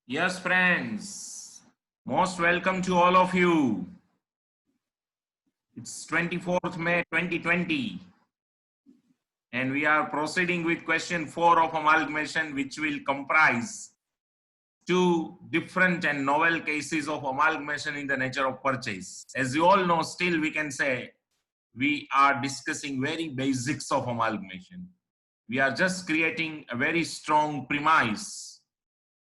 Yes, friends, most welcome to all of you. It's 24th May 2020, and we are proceeding with question 4 of amalgamation, which will comprise two different and novel cases of amalgamation in the nature of purchase. As you all know, still we can say we are discussing very basics of amalgamation. We are just creating a very strong premise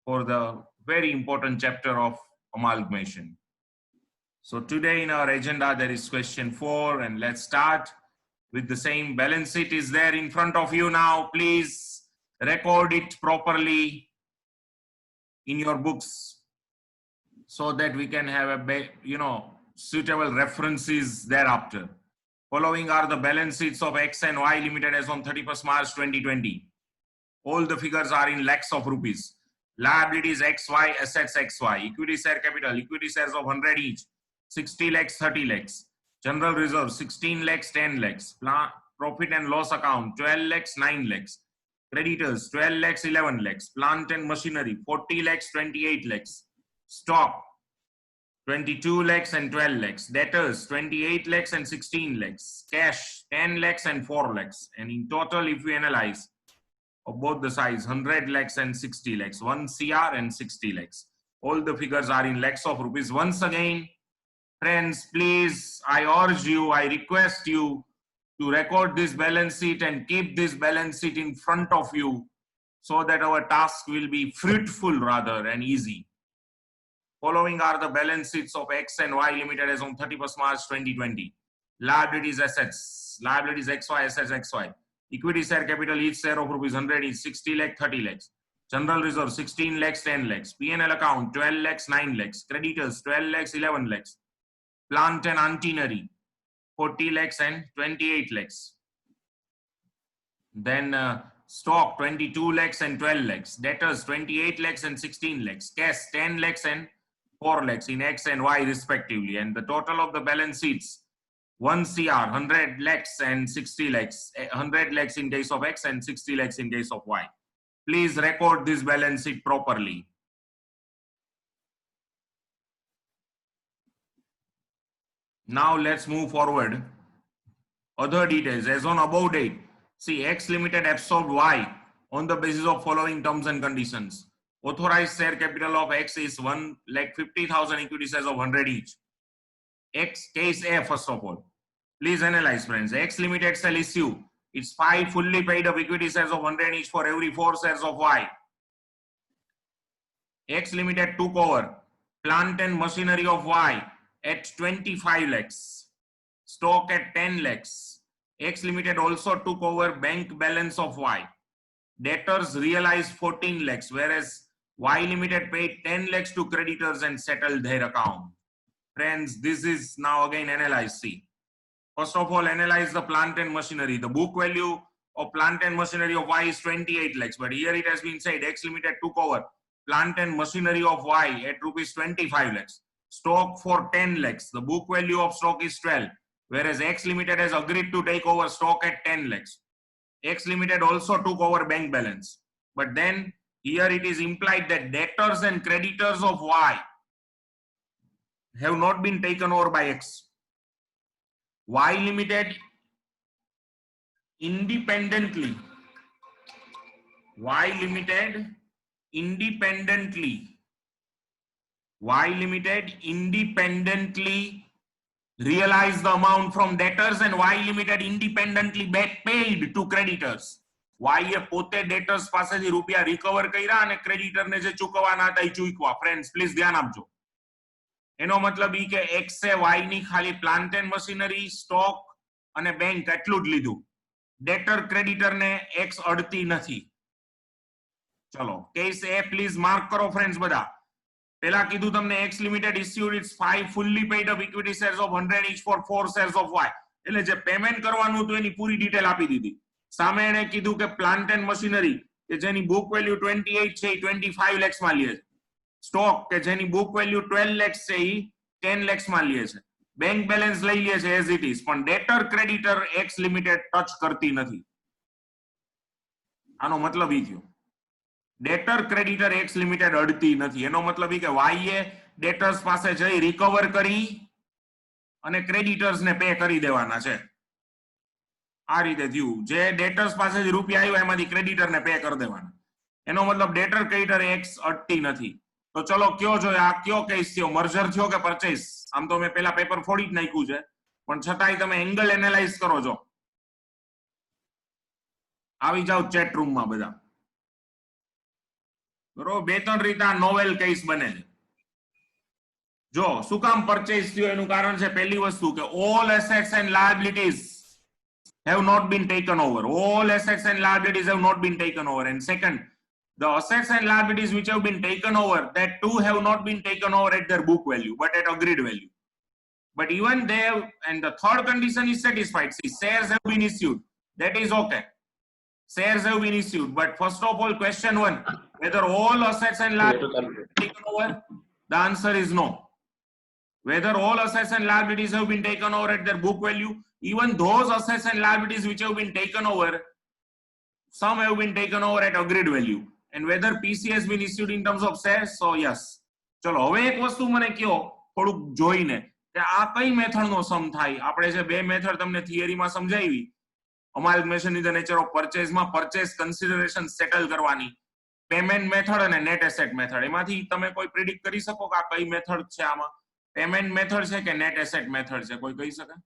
for the very important chapter of amalgamation. So today in our agenda, there is question 4, and let's start with the same. Balance sheet is there in front of you now. Please record it properly in your books so that we can have a suitable references thereafter. Following are the balance sheets of X and Y Limited as on 31st March 2020. All the figures are in lakhs of rupees. Liabilities XY, assets XY. Equity share capital, equity shares of 100 each. 60 lakhs, 30 lakhs. General reserve, 16 lakhs, 10 lakhs. Profit and loss account, 12 lakhs, 9 lakhs. Creditors, 12 lakhs, 11 lakhs. Plant and machinery, 40 lakhs, 28 lakhs. Stock, 22 lakhs and 12 lakhs. Debtors, 28 lakhs and 16 lakhs. Cash, 10 lakhs and 4 lakhs. And in total, if we analyze of both the sides, 100 lakhs and 60 lakhs, 1 CR and 60 lakhs. All the figures are in lakhs of rupees. Once again, friends, please, I urge you, I request you to record this balance sheet and keep this balance sheet in front of you so that our task will be fruitful rather and easy. Following are the balance sheets of X and Y Limited as on 31st March 2020. Liabilities, assets, liabilities XY, assets XY. Equity share capital, each share of rupees 100 is 60 lakh, 30 lakhs. General reserve, 16 lakhs, 10 lakhs. P&L account, 12 lakhs, 9 lakhs. Creditors, 12 lakhs, 11 lakhs. Plant and machinery, 40 lakhs and 28 lakhs. Then stock, 22 lakhs and 12 lakhs. Debtors, 28 lakhs and 16 lakhs. Cash, 10 lakhs and 4 lakhs in X and Y respectively. And the total of the balance sheets, 1 CR, 100 lakhs and 60 lakhs. 100 lakhs in case of X and 60 lakhs in case of Y. Please record this balance sheet properly. Now let's move forward. Other details as on above date. See, X Limited absorbed Y on the basis of following terms and conditions. Authorized share capital of X is 1,50,000, equity shares of 100 each. X case A, first of all. Please analyze, friends. X Limited shall issue its 5 fully paid up equity shares of 100 each for every 4 shares of Y. X Limited took over plant and machinery of Y at 25 lakhs. Stock at 10 lakhs. X Limited also took over bank balance of Y. Debtors realized 14 lakhs, whereas Y Limited paid 10 lakhs to creditors and settled their account. Friends, this is now again analyzed. See, first of all, analyze the plant and machinery. The book value of plant and machinery of Y is 28 lakhs, but here it has been said X Limited took over plant and machinery of Y at rupees 25 lakhs. Stock for 10 lakhs. The book value of stock is 12, whereas X Limited has agreed to take over stock at 10 lakhs. X Limited also took over bank balance. But then here it is implied that debtors and creditors of Y have not been taken over by X. Y Limited independently realized the amount from debtors and Y Limited independently paid to creditors. Y એ પોતે ડેટર્સ પાસેથી રૂપિયા recover કર્યા અને creditor ને જે ચૂકવવાના હતા એ ચૂકવા. Friends please ધ્યાન આપજો. એનો મતલબ ઈ કે X એ Y ની ખાલી પ્લાન્ટ એન્ડ મશીનરી, સ્ટોક અને બેંક એટલું જ લીધું. ડેટર ક્રેડિટર ને X અડતી નથી. ચલો કેસ એ પ્લીઝ માર્ક કરો ફ્રેન્ડ્સ બધા. પેલા કીધું તમને X Limited issued its 5 fully paid up equity shares of 100 each for 4 shares of Y. એટલે જે પેમેન્ટ કરવાનું હતું એની પૂરી ડિટેલ આપી દીધી. સામે એને કીધું કે પ્લાન્ટ એન્ડ મશીનરી કે જેની બુક વેલ્યુ 28 છે એ 25 lakhs માં લે છે. સ્ટોક કે જેની બુક વેલ્યુ 12 lakhs છે એ 10 lakhs માં લે છે. બેંક બેલેન્સ લઈ લે છે એઝ ઇટ ઇઝ, પણ ડેટર ક્રેડિટર X Limited ટચ કરતી નથી. આનો મતલબ ઈ થયો. ડેટર ક્રેડિટર એક્સ લિમિટેડ અડતી નથી. એનો મતલબ એ કે વાય એ ડેટર્સ પાસે જઈ રિકવર કરી અને ક્રેડિટર્સ ને પે કરી દેવાના છે. આ રીતે થયું. જે ડેટર્સ પાસેથી રૂપિયા આવ્યા એમાંથી ક્રેડિટર ને પે કરી દેવાના. એનો મતલબ ડેટર ક્રેડિટર એક્સ અડતી નથી. તો ચલો કયો જોઈએ આ કયો કેસ થયો, મર્જર થયો કે પરચેસ? આમ તો મેં પેલા પેપર ફોડી જ નાખ્યું છે, પણ છતાંય તમે એંગલ એનાલાઇઝ કરો છો. આવી જાવ ચેટ રૂમમાં બધા, બરોબર. બે ત્રણ રીતે આ નોવેલ કેસ બને છે. જો શું કામ પરચેસ થયો એનું કારણ છે, પહેલી વસ્તુ કે all assets and liabilities have not been taken over. All assets and liabilities have not been taken over. And second, the assets and liabilities which have been taken over, that too have not been taken over at their book value, but at agreed value. But even they have, and the third condition is satisfied. See, shares have been issued. That is okay. Shares have been issued. But first of all, question one, whether all assets and liabilities have been taken over, the answer is no. Whether all assets and liabilities have been taken over at their book value, even those assets and liabilities which have been taken over, some have been taken over at agreed value. And whether PC has been issued in terms of shares, so yes. ચલો હવે એક વસ્તુ મને કયો થોડુંક જોઈને કે આ કઈ મેથડનો સમ થાય. આપણે જે બે મેથડ તમને થિયરીમાં સમજાવી, amalgamation in the nature of પરચેઝમાં પરચેઝ કન્સિડરેશન સેટલ કરવાની, પેમેન્ટ મેથડ અને નેટ એસેટ મેથડ, એમાંથી તમે કોઈ પ્રિડિક્ટ કરી શકો કે આ કઈ મેથડ છે? આમાં પેમેન્ટ મેથડ છે કે નેટ એસેટ મેથડ છે? કોઈ કહી શકે?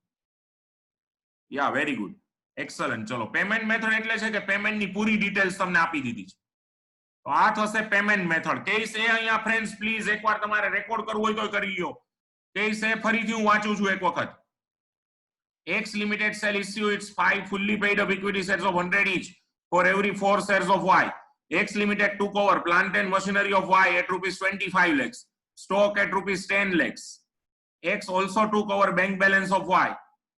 યા વેરી ગુડ, એક્સલન્ટ. ચલો પેમેન્ટ મેથડ એટલે છે કે પેમેન્ટની પૂરી ડિટેલ્સ તમને આપી દીધી છે, તો આ થશે પેમેન્ટ મેથડ. કેસ એ અહીંયા ફ્રેન્ડ્સ પ્લીઝ એકવાર તમારે રેકોર્ડ કરવું હોય તો કરી લો. કેસ એ ફરીથી હું વાંચું છું એક વખત. X Limited shall issue its 5 fully paid up equity shares of 100 each for every 4 shares of Y. X Limited took over plant and machinery of Y at rupees 25 lakhs, stock at rupees 10 lakhs. X also took over bank balance of Y.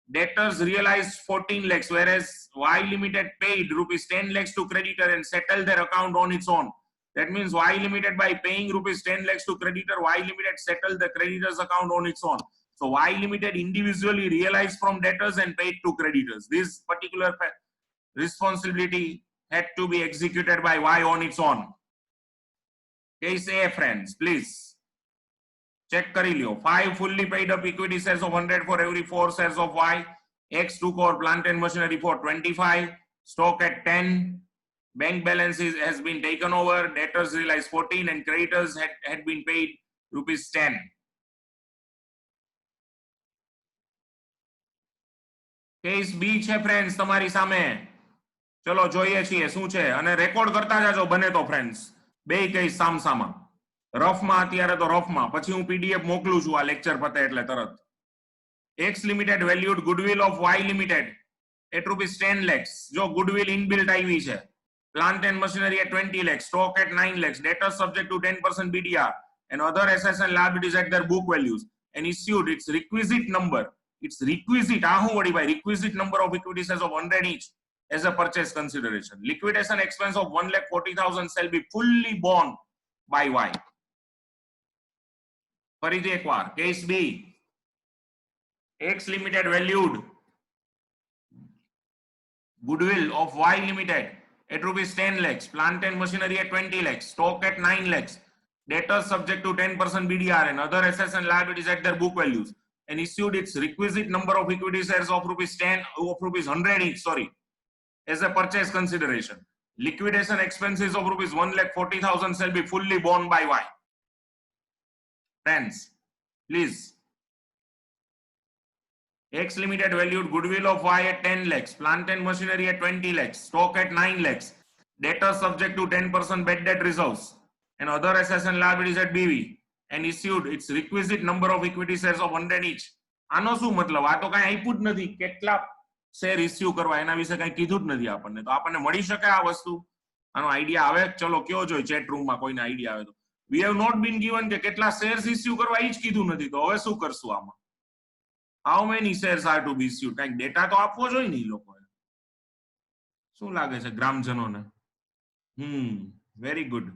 Debtors realized 14 lakhs, whereas Y Limited paid rupees 10 lakhs to creditor and settled their account on its own. That means Y Limited, by paying rupees 10 lakhs to creditor, Y Limited settled the creditor's account on its own. So Y Limited individually realized from debtors and paid to creditors. This particular responsibility had to be executed by Y on its own. Case A, friends, please. Check kari liyo. 5 fully paid up equity shares of 100 for every 4 shares of Y. X took over plant and machinery for 25. Stock at 10. Bank balance has been taken over. Debtors realized 14 and creditors had been paid rupees 10. Case બી છે friends તમારી સામે. ચલો જોઈએ છીએ શું છે, અને record કરતા જાજો બને તો ફ્રેન્ડ્સ. બે કેસ સામસામા, રફમાં અત્યારે તો રફમાં, પછી હું પીડીએફ મોકલું છું આ લેક્ચર પતે એટલે તરત. X Limited valued goodwill of Y Limited at rupees 10 lakhs. જો goodwill inbuilt આવી છે. Plant and machinery at 20 lakhs, stock at 9 lakhs, debtors subject to 10% BDR and other assets and liabilities at their book values, and issued its requisite number. It's requisite, requisite number of equity shares of 100 each as a purchase consideration. Liquidation expense of 1,40,000 shall be fully borne by Y. ફરીથી એકવાર case B. X Limited valued goodwill of Y Limited at rupees 10 lakhs, plant and machinery at 20 lakhs, stock at 9 lakhs, debtors subject to 10% BDR and other assets and liabilities at their book values, and issued its requisite number of equity shares of rupees 100 each, as a purchase consideration. Liquidation expenses of rupees 1,40,000 shall be fully borne by Y. Friends, please. X Limited valued goodwill of Y at 10 lakhs, plant and machinery at 20 lakhs, stock at 9 lakhs, debtors subject to 10% bad debt reserves, and other assets and liabilities at BV, and issued its requisite number of equity shares of 100 each. આનો શું મતલબ? આ તો કાંઈ આપ્યું જ નથી, કેટલા શેર ઇસ્યુ કરવા એના વિશે કાંઈ કીધું જ નથી આપણને. તો આપણને મળી શકે આ વસ્તુ? આનો આઈડિયા આવે? ચલો કયો જોઈએ ચેટ રૂમમાં કોઈને આઈડિયા આવે તો. We have not been given કે કેટલા શેર્સ ઇસ્યુ કરવા એ જ કીધું નથી, તો હવે શું કરશું આમાં? How many shares are to be issued? કાંઈક ડેટા તો આપવો જોઈએ ને એ લોકોએ. શું લાગે છે ગ્રામજનોને? Very good,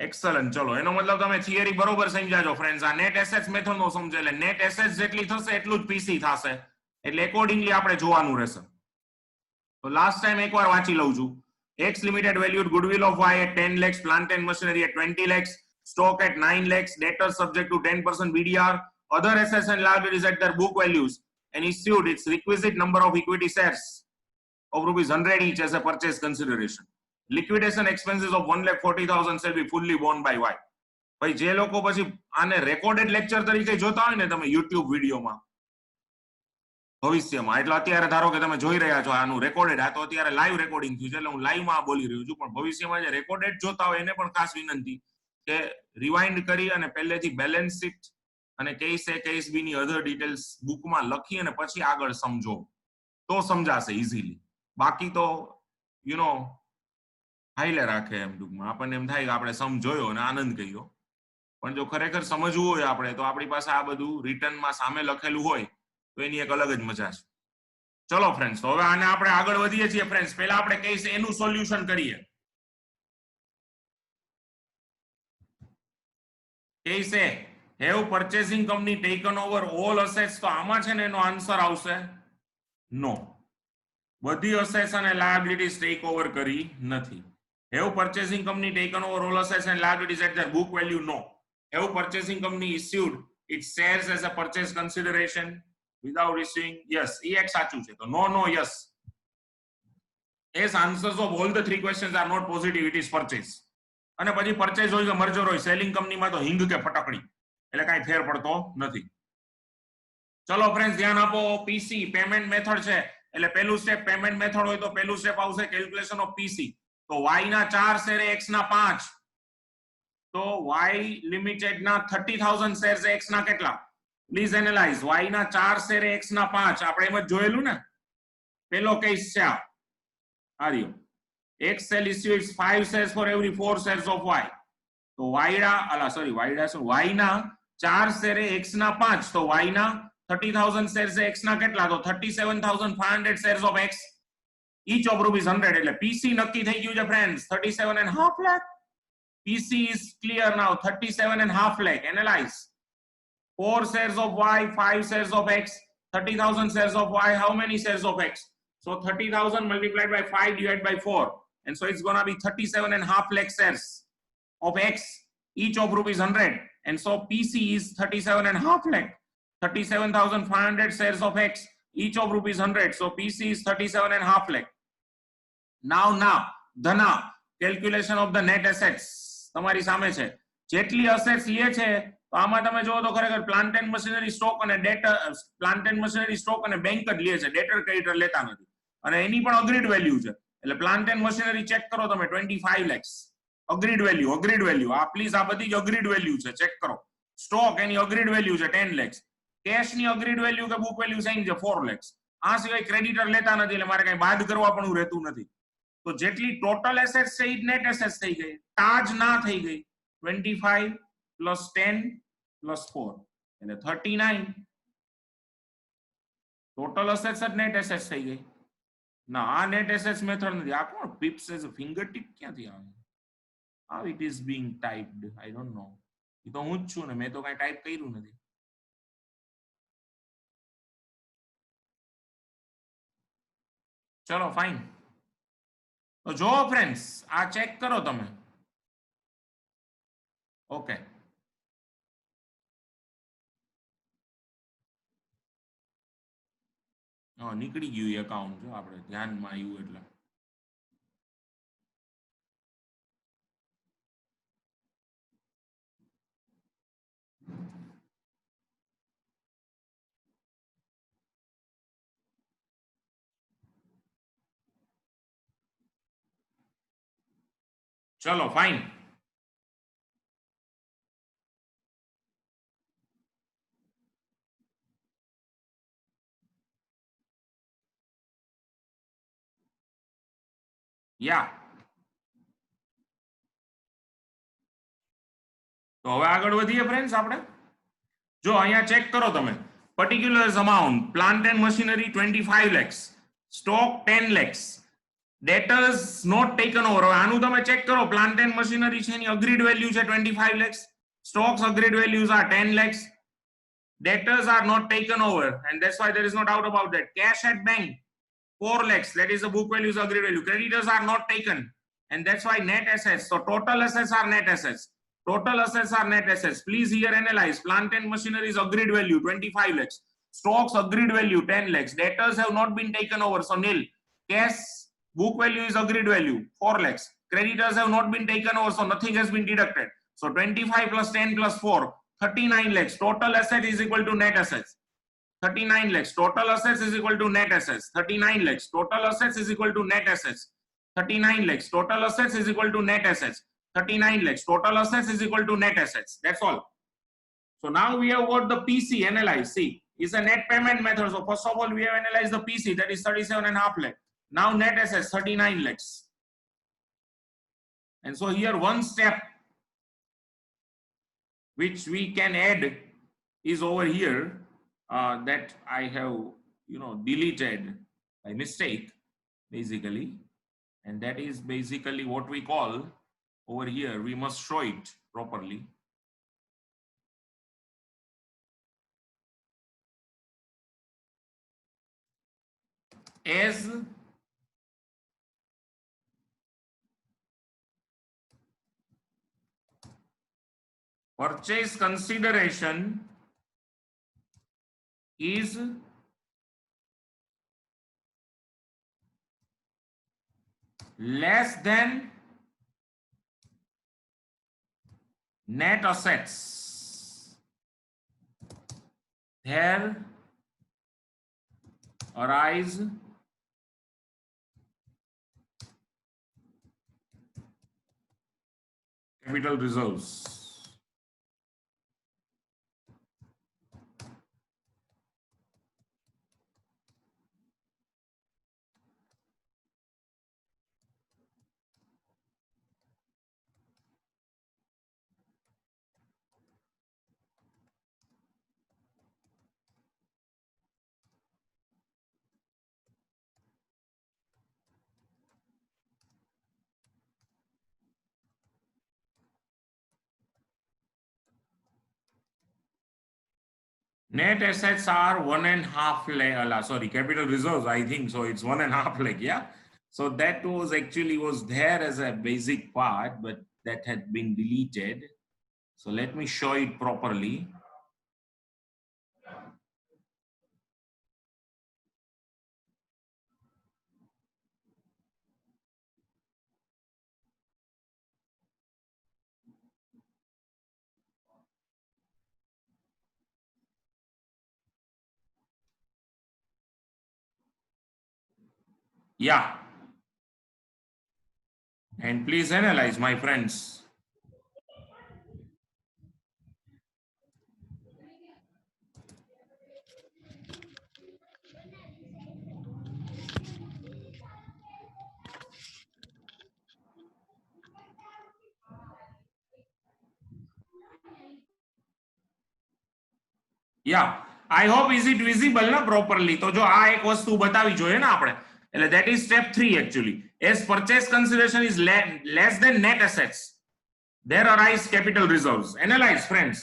excellent. ચલો એનો મતલબ તમે થિયરી બરોબર સમજાજો ફ્રેન્ડ્સ. આ નેટ એસેટ્સ મેથડ નો સમજે એટલે નેટ એસેટ્સ જેટલી થશે એટલું જ પીસી થશે, એટલે એકોર્ડિંગલી આપણે જોવાનું રહેશે. તો લાસ્ટ ટાઈમ એકવાર વાંચી લઉં છું. X Limited valued goodwill of Y at 10 lakhs, plant and machinery at 20 lakhs, stock at 9 lakhs, debtors subject to 10% BDR, other assets and liabilities at their book values, and issued its requisite number of equity shares of rupees 100 each as a purchase consideration. Liquidation expenses of 1,40,000 shall be fully borne by Y. ભાઈ જે લોકો પછી આને recorded lecture તરીકે જોતા હોય ને તમે યુટ્યુબ વિડીયોમાં ભવિષ્યમાં, એટલે અત્યારે ધારો કે તમે જોઈ રહ્યા છો આનું રેકોર્ડેડ, આ તો અત્યારે લાઈવ રેકોર્ડિંગ થયું છે એટલે હું લાઈવમાં બોલી રહ્યો છું, પણ ભવિષ્યમાં જે રેકોર્ડેડ જોતા હોય એને પણ ખાસ વિનંતી કે રિવાઇન્ડ કરી અને પહેલેથી બેલેન્સ શીટ અને કેસ એ કેસ બી ની અધર ડિટેલ્સ બુકમાં લખી અને પછી આગળ સમજો તો સમજાશે ઇઝીલી. બાકી તો યુ નો હાઈલે રાખે એમ ટૂંકમાં આપણને એમ થાય કે આપણે સમજોયો અને આનંદ કર્યો, પણ જો ખરેખર સમજવું હોય આપણે તો આપણી પાસે આ બધું રિટર્નમાં સામે લખેલું હોય તો એની એક અલગ જ મજા છે. ચલો ફ્રેન્ડ્સ, તો હવે આને આપણે આગળ વધીએ છીએ ફ્રેન્ડ્સ. પહેલા આપણે કેસ એ નું સોલ્યુશન કરીએ. Case A, have purchasing company taken over all assets, તો આમાં છે ને એનો આન્સર આવશે નો. બધી અસેટ્સ અને લાયબિલિટીઝ ટેક ઓવર કરી નથી. Have purchasing company taken over all assets and liabilities at their book value? No. Have purchasing company issued its shares as a purchase consideration without issuing? Yes. એ એક સાચું છે. તો no, no, yes. Yes, answers of all the three questions are not positive. It is purchase. અને પછી purchase હોય કે merger હોય, સેલિંગ કંપનીમાં તો હિંગ કે ફટકડી, એટલે કાંઈ ફેર પડતો નથી. ચલો ફ્રેન્ડ્સ ધ્યાન આપો. પીસી પેમેન્ટ મેથડ છે એટલે પહેલું સ્ટેપ પેમેન્ટ મેથડ હોય તો પહેલું સ્ટેપ આવશે કેલ્ક્યુલેશન ઓફ પીસી. તો y ના 4 શેરે x ના 5, તો y લિમિટેડ ના 30,000 શેર્સ x ના કેટલા? Please analyse. y ના 4 શેરે x ના 5, આપણે એમ જ જોયેલું ને, પેલો કેસ છે આ રહ્યો. x shall issue its 5 shares for every 4 shares of y. તો y ના 4 શેરે x ના 5, તો y ના 30,000 shares x ના કેટલા? તો 37,500 shares of x, each of rupees 100. એટલે PC નક્કી થઈ ગયું છે friends, 37.5 lakh. PC is clear now, 37.5 lakh. Analyze. 4 shares of y, 5 shares of x, 30,000 shares of y. How many shares of x? So 30,000 multiplied by 5 divided by 4. And so it's going to be 37.5 lakh shares of x, each of rupees 100. And so PC is 37.5 lakh. 37,500 shares of x, each of rupees 100. So PC is 37.5 lakh. Now, Dhana calculation of the net assets તમારી સામે છે. જેટલી assets લે છે તો આમાં તમે જોવો તો ખરેખર પ્લાન્ટ એન્ડ મશીનરી સ્ટોક અને ડેટર, પ્લાન્ટ એન્ડ મશીનરી સ્ટોક અને બેંક જ લે છે, ડેટર ક્રેડિટર લેતા નથી. અને એની પણ અગ્રીડ વેલ્યુ છે. એટલે પ્લાન્ટ એન્ડ મશીનરી ચેક કરો તમે 25 lakhs અગ્રીડ વેલ્યુ. આ પ્લીઝ આ બધી જ અગ્રીડ વેલ્યુ છે, ચેક કરો. સ્ટોક એની અગ્રીડ વેલ્યુ છે 10 lakhs. કેશ ની અગ્રીડ વેલ્યુ કે બુક વેલ્યુ સાઈન છે 4 lakhs. આ સિવાય ક્રેડિટર લેતા નથી એટલે મારે કઈ બાદ કરવા પણ રહેતું નથી. તો જેટલી ટોટલ એસેટ્સ છે એ નેટ એસેટ્સ થઈ ગઈ, તાજ ના થઈ ગઈ. 25 પ્લસ 10 પ્લસ 4 એટલે 39 ટોટલ એસેટ્સ જ નેટ એસેટ્સ થઈ ગઈ. ના, આ નેટ એસેટ્સ મેથડ નથી. આ કોણ પિપ્સ એઝ ફિંગર ટિપ ક્યાંથી આવે? How it is being typed? I don't know. એ તો હું જ છું ને, મેં તો કઈ ટાઈપ કર્યું નથી. ચલો ફાઇન. તો જો ફ્રેન્ડ્સ આ ચેક કરો તમે. ઓકે, નીકળી ગયું એકાઉન્ટ, જો આપણે ધ્યાનમાં આવ્યું એટલે. ચલો ફાઇન. યા તો હવે આગળ વધીએ ફ્રેન્ડ્સ આપણે. જો અહીંયા ચેક કરો તમે. particulars amount, plant and machinery 25 lakhs, stock 10 lakhs, debtors not taken over. હવે આનું તમે ચેક કરો. plant and machinery છે એની agreed value છે 25 lakhs, stocks agreed values are 10 lakhs, debtors are not taken over, and that's why there is no doubt about that. Cash at bank 4 lakhs. That is the book value is agreed value. Creditors are not taken. And that's why net assets. So total assets are net assets. Total assets are net assets. Please here analyze. Plant and machinery is agreed value 25 lakhs. Stocks agreed value 10 lakhs. Debtors have not been taken over, so nil. Cash book value is agreed value 4 lakhs. Creditors have not been taken over, so nothing has been deducted. So 25 plus 10 plus 4, 39 lakhs. Total asset is equal to net assets. 39 lakhs. Total assets is equal to net assets. 39 lakhs. Total assets is equal to net assets. 39 lakhs. Total assets is equal to net assets. 39 lakhs. Total assets is equal to net assets. That's all. So now we have got the PC analyzed. See, it's a net payment method. So first of all, we have analyzed the PC, that is 37.5 lakh. Now net assets 39 lakhs. And so here one step which we can add is over here that I have deleted by mistake basically, and that is basically what we call over here. We must show it properly. As purchase consideration is less than net assets, there arise capital reserves. Net assets are 1.5 lakh, sorry, capital reserves, I think so it's 1.5 lakh, yeah. So that was actually there as a basic part, but that had been deleted. So let me show it properly. Yeah. And please analyze, my friends. Yeah, I hope is it visible na properly. તો જો આ એક વસ્તુ બતાવી જોઈએ ને આપણે, એટલે that is step 3 actually. As purchase consideration is less than net assets, there arise capital reserves. Analyze, friends.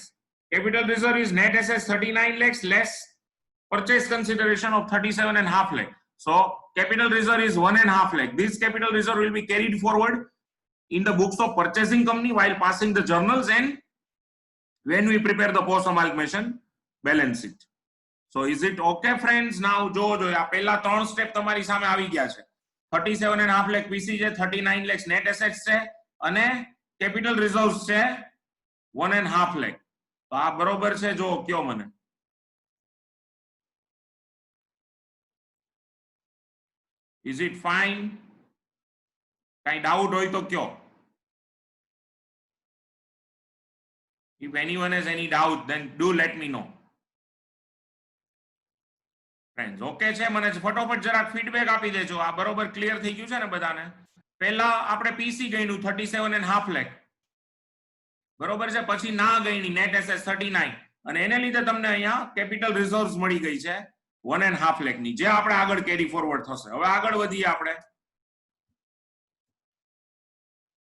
Capital reserve is net assets 39 lakhs less purchase consideration of 37.5 lakh. So capital reserve is 1.5 lakh. This capital reserve will be carried forward in the books of purchasing company while passing the journals and when we prepare the post amalgamation balance sheet. So is it okay, friends? Now જો આ પહેલા ત્રણ step તમારી સામે આવી ગયા છે. 37.5 લાખ પીસી છે, 39 લાખ નેટ એસેટ્સ છે અને કેપિટલ રિઝર્વ્સ છે 1.5 લાખ. તો આ બરોબર છે? જો કયો મને. Is it fine? કઈ ડાઉટ હોય તો કયો. If anyone has any doubt, then do let me know. Friends, okay છે? મને ફટોફટ જરાક ફીડબેક આપી દેજો. આ બરોબર ક્લિયર થઈ ગયું છે ને બધાને? પહેલા આપણે પીસી ગણ્યું 37.5 લાખ, બરોબર છે? પછી ના ગણી નેટ એસેટ 39 અને એને લીધે તમને અહીંયા કેપિટલ રિઝર્વ્સ મળી ગઈ છે 1.5 લાખ ની, જે આપણે આગળ કેરી ફોરવર્ડ થશે. હવે આગળ વધીએ આપણે.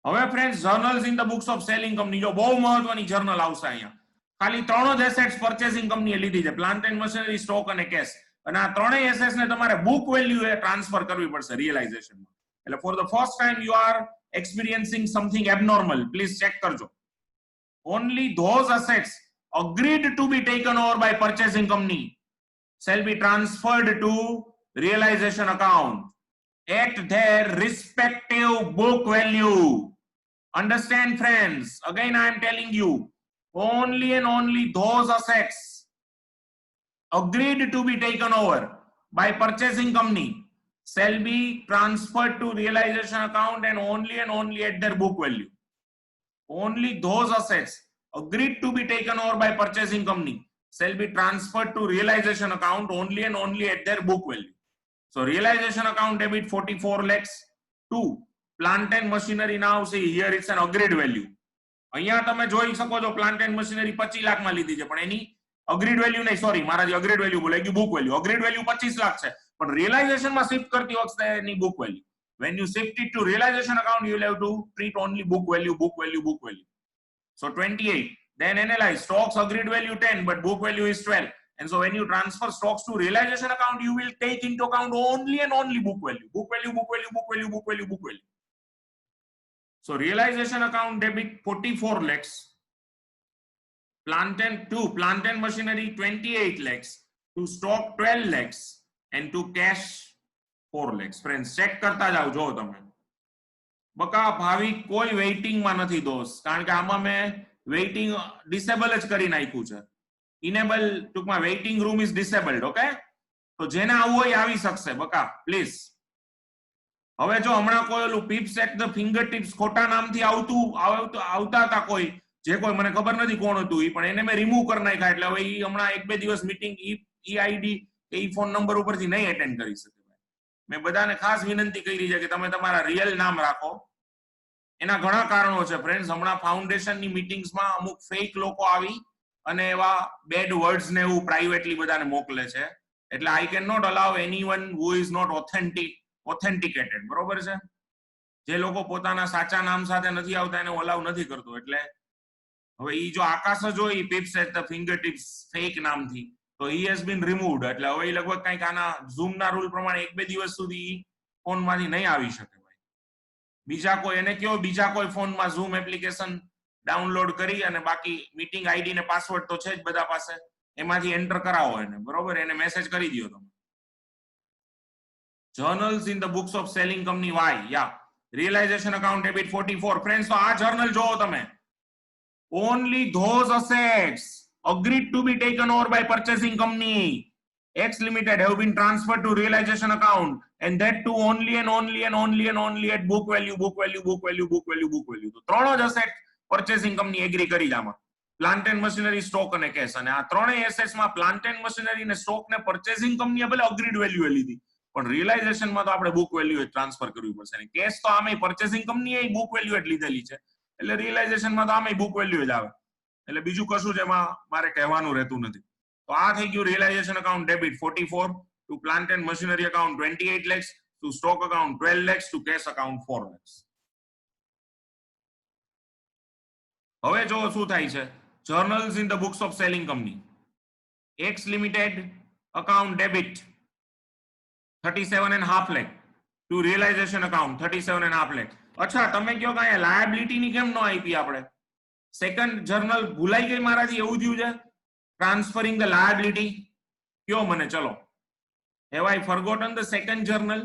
હવે friends, journals in the books of selling company. જો બહુ મહત્વની જર્નલ આવશે અહીંયા. ખાલી ત્રણ જ એસેટ્સ પરચેસિંગ કંપનીએ લીધી છે, પ્લાન્ટ એન્ડ મશીનરી, સ્ટોક અને કેશ. અને આ ત્રણેય એસેટ્સ ને તમારે બુક વેલ્યુ એ ટ્રાન્સફર કરવી પડશે રિયલાઇઝેશનમાં. એટલે for the first time you are experiencing something abnormal, please check કરજો. Only those assets agreed to be taken over by purchasing company shall be transferred to realization account at their respective book value. Understand, friends? Again, I am telling you, only and only those assets agreed to be taken over by purchasing company shall be transferred to realization account and only at their book value. Only those assets agreed to be taken over by purchasing company shall be transferred to realization account only and only at their book value. So realization account debit 44 lakhs to plant and machinery. Now see here it's an agreed value. અહીંયા તમે જોઈ શકો છો plant and machinery 25 lakh માં લીધી છે, પણ એની agreed value નહીં, સોરી મારાથી agreed value બોલાઈ ગયું, book value. agreed value 25 lakh છે, પણ realization માં shift કરતી વખતે એની book value. When you shift it to realization account, you will have to treat only book value. So 28. Then analyze stocks agreed value 10, but book value is 12. And so when you transfer stocks to realization account, you will take into account only and only book value. Book value. So realization account debit 44 lakhs. Plant and machinery 28 lakhs. To stock 12 lakhs. And to cash 4 lakhs. Friends, check કરતા જાઓ જો તમે. બકા ભાવિક કોઈ waiting માં નથી દોસ્ત, કારણ કે આમાં મેં વેઇટિંગ ડિસેબલ જ કરી નાખ્યું છે. ઇનેબલ ટૂંકમાં waiting room is disabled. Okay, તો જેને આવવું હોય આવી શકશે બકા પ્લીઝ. હવે જો હમણાં કોઈ ઓલું પીપ્સ એટ ધ ફિંગર ટિપ્સ ખોટા નામથી આવતા હતા કોઈ, જે કોઈ મને ખબર નથી કોણ હતું ઈ, પણ એને મેં રિમૂવ કરી નાખ્યા. એટલે હવે ઈ હમણાં 1-2 દિવસ મીટિંગ ઈ આઈડી કે ઈ ફોન નંબર ઉપરથી નહીં એટેન્ડ કરી શકે. મેં બધાને ખાસ વિનંતી કરી છે કે તમે તમારા રિયલ નામ રાખો. એના ઘણા કારણો છે ફ્રેન્ડ્સ. હમણાં ફાઉન્ડેશનની મીટિંગ્સમાં અમુક ફેક લોકો આવી અને એવા બેડ વર્ડ્સ ને એવું પ્રાઇવેટલી બધાને મોકલે છે. એટલે I can not allow anyone who is not authenticated. બરોબર છે? જે લોકો પોતાના સાચા નામ સાથે નથી આવતા એને હું અલાઉ નથી કરતો. એટલે હવે ઈ જો આકાશ જ હોય pips at the finger tips fake નામથી, તો he has been removed. એટલે હવે ઈ લગભગ કંઈક આના ઝૂમ ના રૂલ પ્રમાણે 1-2 દિવસ સુધી ફોનમાંથી નહીં આવી શકે ભાઈ. બીજા કોઈ એને કયો બીજા કોઈ ફોનમાં ઝૂમ એપ્લિકેશન ડાઉનલોડ કરી અને બાકી મીટિંગ આઈડી ને પાસવર્ડ તો છે જ બધા પાસે, એમાંથી એન્ટર કરાવો એને. બરોબર? એને મેસેજ કરી દયો તમે. journals in the books of selling company why? Yeah, realization account debit 44. friends, તો આ જર્નલ જોવો તમે. only those assets agreed to be taken over by purchasing company X Limited have been transferred to realization account, and that too only at book value. તો ત્રણ જ asset purchasing company agree કરી જામાં. plant and machinery, stock અને cash. અને આ ત્રણેય assets માં plant and machinery ને stock ને purchasing company ભલે agreed value એ લીધી, પણ realization માં તો આપણે book value ટ્રાન્સફર કરવી પડશે. અને cash તો આમે purchasing company એ book value જ લીધેલી છે, એટલે realization માં તો આમે book value જ આવે. એટલે બીજું કશું જ એમાં મારે કહેવાનું રહેતું નથી. તો આ થઈ ગયું realization account debit 44, to plant and machinery account 28 lakhs, to stock account 12 lakhs, to cash account 4 lakhs. હવે જો શું થાય છે, journals in the books of selling company. X Limited account debit 37.5 lakh, to realization account 37.5 lakh. અચ્છા તમે કહો કે અહીંયા લાયબિલિટી ની કેમ નો આપી આપણે? સેકન્ડ જર્નલ ભૂલાઈ ગઈ મારાથી, એવું થયું છે. ટ્રાન્સફરિંગ ધ લાયબિલિટી કયો મને, ચલો. Have I forgotten the second journal?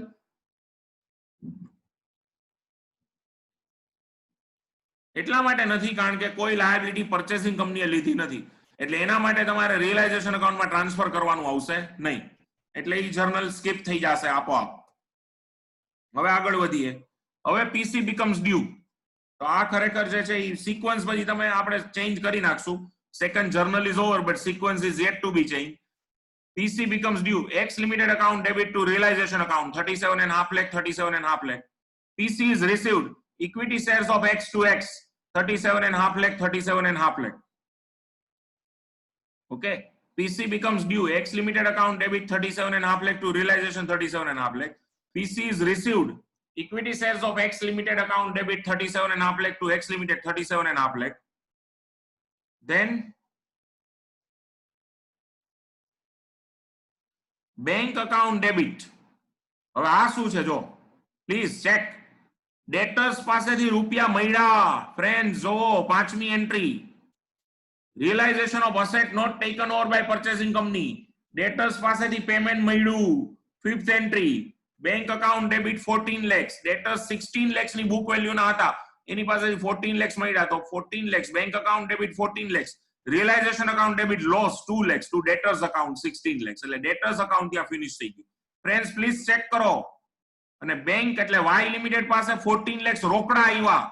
એટલા માટે નથી કારણ કે કોઈ લાયબિલિટી પર્ચેસિંગ કંપનીએ લીધી નથી, એટલે એના માટે તમારે રિયલાઇઝેશન એકાઉન્ટમાં ટ્રાન્સફર કરવાનું આવશે નહીં. એટલે ઈ જર્નલ સ્કીપ થઈ જશે આપોઆપ. હવે આગળ વધીએ. હવે પીસી બીકમ્સ ડ્યુ. તો આ ખરેખર જે છે એ સિક્વન્સ પછી તમે આપણે ચેન્જ કરી નાખશું. Second journal is over but sequence is yet to be changed. PC becomes due. X Limited account debit to realization account 37.5 lakh, 37.5 lakh. PC is received equity shares of X to X 37.5 lakh, 37.5 lakh. Okay. PC becomes due. X Limited account debit 37.5 lakh to realization 37.5 lakh. PC is received equity shares of X Limited account debit 37.5 lakh to X Limited 37.5 lakh. Then bank account debit. હવે આ શું છે જો please check. ડેટર્સ પાસેથી રૂપિયા મળ્યા friend, જો પાંચમી entry, realization of asset not taken over by purchasing company. Debtors પાસેથી પેમેન્ટ મળ્યું. Fifth entry, bank account debit 14 lakhs, debtors 16 lakhs ની બુક વેલ્યુ ના હતા, એની પાસેથી 14 lakhs મળ્યા, તો 14 lakhs bank account debit 14 lakhs, realisation account debit loss 2 lakhs to debtors account 16 lakhs. એટલે ડેટર્સ account ત્યાં ફિનિશ થઈ ગયું. ફ્રેન્ડ્સ પ્લીઝ ચેક કરો. અને બેંક એટલે વાય લિમિટેડ પાસે 14 lakhs રોકડા આવ્યા.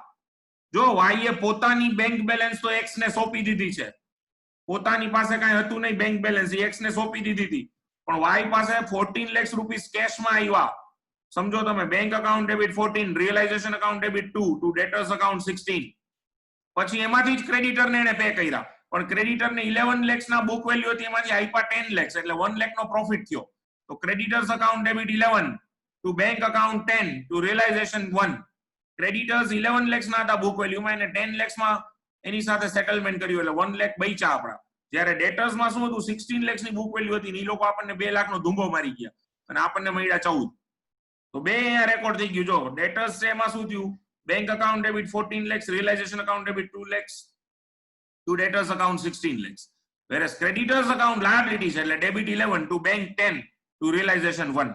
જો વાય એ પોતાની બેંક બેલેન્સ તો એક્સ ને સોંપી દીધી છે, પોતાની પાસે કઈ હતું નહીં બેંક બેલેન્સ, એક્સ ને સોંપી દીધી હતી, પણ વાય પાસે 14 lakhs રૂપીસ કેશમાં આવ્યા. સમજો તમે, bank account debit 14, realization account debit 2 to debtors account 16. પછી એમાંથી જ ક્રેડિટર ને એને પે કર્યા, પણ ક્રેડિટર ને 11 lakhs ના બુક વેલ્યુ હતી, એમાંથી આપ્યા 10 lakhs, એટલે 1 lakh નો પ્રોફિટ થયો. તો creditors account debit 11 to bank account 10 to realisation 1. Creditors 11 lakhs ના હતા બુક વેલ્યુમાં, એને 10 lakhs માં એની સાથે સેટલમેન્ટ કર્યું, એટલે 1 lakh બચ્યા આપણા. જ્યારે ડેટર્સ માં શું હતું, 16 lakhs ની બુક વેલ્યુ હતી, એ લોકો આપણને 2 લાખ નો ધુંબો મારી ગયા અને આપણને મળ્યા 14. તો બે અહીંયા રેકોર્ડ થઈ ગયું. જો ડેટર્સ છે એમાં શું થયું, bank account debit 14 lakhs, realisation account debit 2 lakhs to debtors account 16 lakhs. Versus creditors account liability છે, એટલે debit 11 to bank 10 to realisation 1.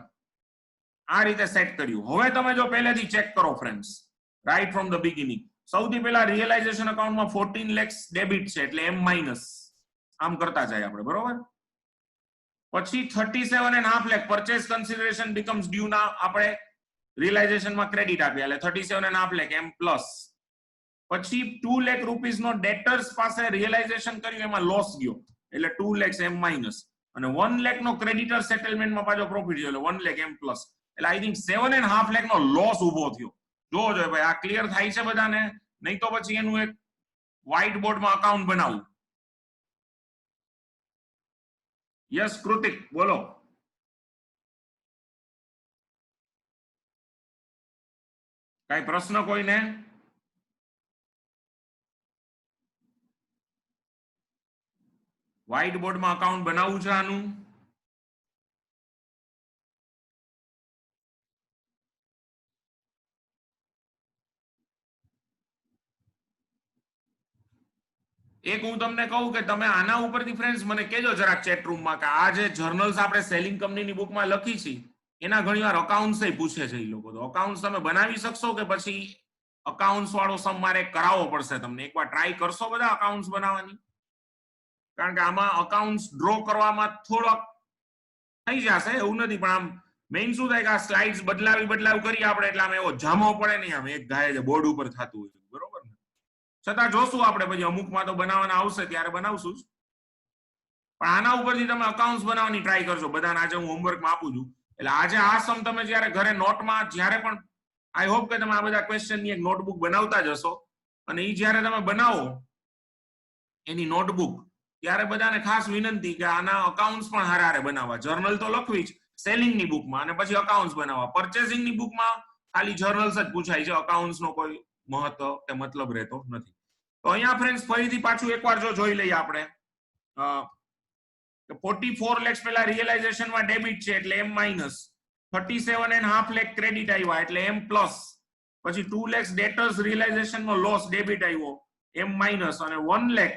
આ રીતે સેટ કર્યું. હવે તમે જો પહેલેથી ચેક કરો friends, right from the beginning. સૌથી પહેલા રિયલાઇઝેશન અકાઉન્ટમાં 14 lakhs ડેબિટ છે, એટલે એમ માઇનસ, આમ કરતા જાય આપણે, બરોબર. પછી 37.5 lakh purchase consideration becomes due ના આપણે રિયલાઇઝેશનમાં ક્રેડિટ આપ્યા, એટલે 37.5 lakh એમ પ્લસ. પછી 2 lakh રૂપીસ નો ડેટર્સ પાસે રિયલાઇઝેશન કર્યું, એમાં લોસ ગયો, એટલે 2 lakhs એમ માઇનસ. અને 1 lakh નો ક્રેડિટર સેટલમેન્ટમાં પાછો પ્રોફિટ ગયો, એટલે 1 lakh એમ પ્લસ. એટલે આઈ થિંક 7.5 lakh નો લોસ ઉભો થયો. જોજો ભાઈ, આ ક્લિયર થાય છે બધાને? નહીં તો પછી એનું એક વ્હાઇટ બોર્ડમાં અકાઉન્ટ બનાવું. યસ કૃતિક, બોલો. કઈ પ્રશ્ન કોઈને? વ્હાઇટ બોર્ડમાં અકાઉન્ટ બનાવવું છે આનું? એક હું તમને કહું કે તમે આના ઉપરથી ફ્રેન્ડ્સ મને કહેજો જરાક ચેટ રૂમમાં કે આ જે જર્નલ્સ આપણે સેલિંગ કંપનીની બુકમાં લખી છે, એના ઘણીવાર અકાઉન્ટ્સ પૂછે છે. એ લોકો તો અકાઉન્ટ્સ તમે બનાવી શકશો કે પછી અકાઉન્ટ્સ વાળો સમ મારે કરાવવો પડશે તમને? એકવાર ટ્રાય કરશો બધા અકાઉન્ટ્સ બનાવવાની? કારણ કે આમાં અકાઉન્ટ્સ ડ્રો કરવામાં થોડોક થઈ જશે, એવું નથી, પણ આમ મેઇન શું થાય કે આ સ્લાઇડ્સ બદલાવી કરીએ આપણે, એટલે આમ એવો જામો પડે નહીં, આમ એક ગાય બોર્ડ ઉપર થતું હોય, બરોબર ને? છતાં જોશું આપણે, પછી અમુકમાં તો બનાવવાના આવશે ત્યારે બનાવશું જ. પણ આના ઉપરથી તમે અકાઉન્ટ્સ બનાવવાની ટ્રાય કરજો. બધાને આજે હું હોમવર્કમાં આપું છું, એટલે આજે આ સમ તમે જ્યારે ઘરે નોટમાં જ્યારે પણ, આઈ હોપ કે તમે આ બધા ક્વેશ્ચનની એક નોટબુક બનાવતા જ હશો, અને એ જ્યારે તમે બનાવો એની નોટબુક, ત્યારે બધાને ખાસ વિનંતી કે આના અકાઉન્ટ્સ પણ હારે બનાવવા. જર્નલ તો લખવી જ સેલિંગની બુકમાં, અને પછી અકાઉન્ટ્સ બનાવવા. પરચેસિંગની બુકમાં ખાલી જર્નલ્સ જ પૂછાય છે, અકાઉન્ટ્સનો કોઈ મહત્વ કે મતલબ રહેતો નથી. તો અહીંયા ફ્રેન્ડ્સ ફરીથી પાછું એકવાર જો જોઈ લઈએ આપણે, 44 lakhs પેલા રિયલાઇઝેશનમાં ડેબિટ છે, એટલે એમ માઇનસ. 37.5 lakh ક્રેડિટ આવ્યા, એટલે એમ પ્લસ. પછી 2 lakhs ડેટર્સ રિયલાઇઝેશનનો લોસ ડેબિટ આવ્યો, એમ માઇનસ. અને 1 lakh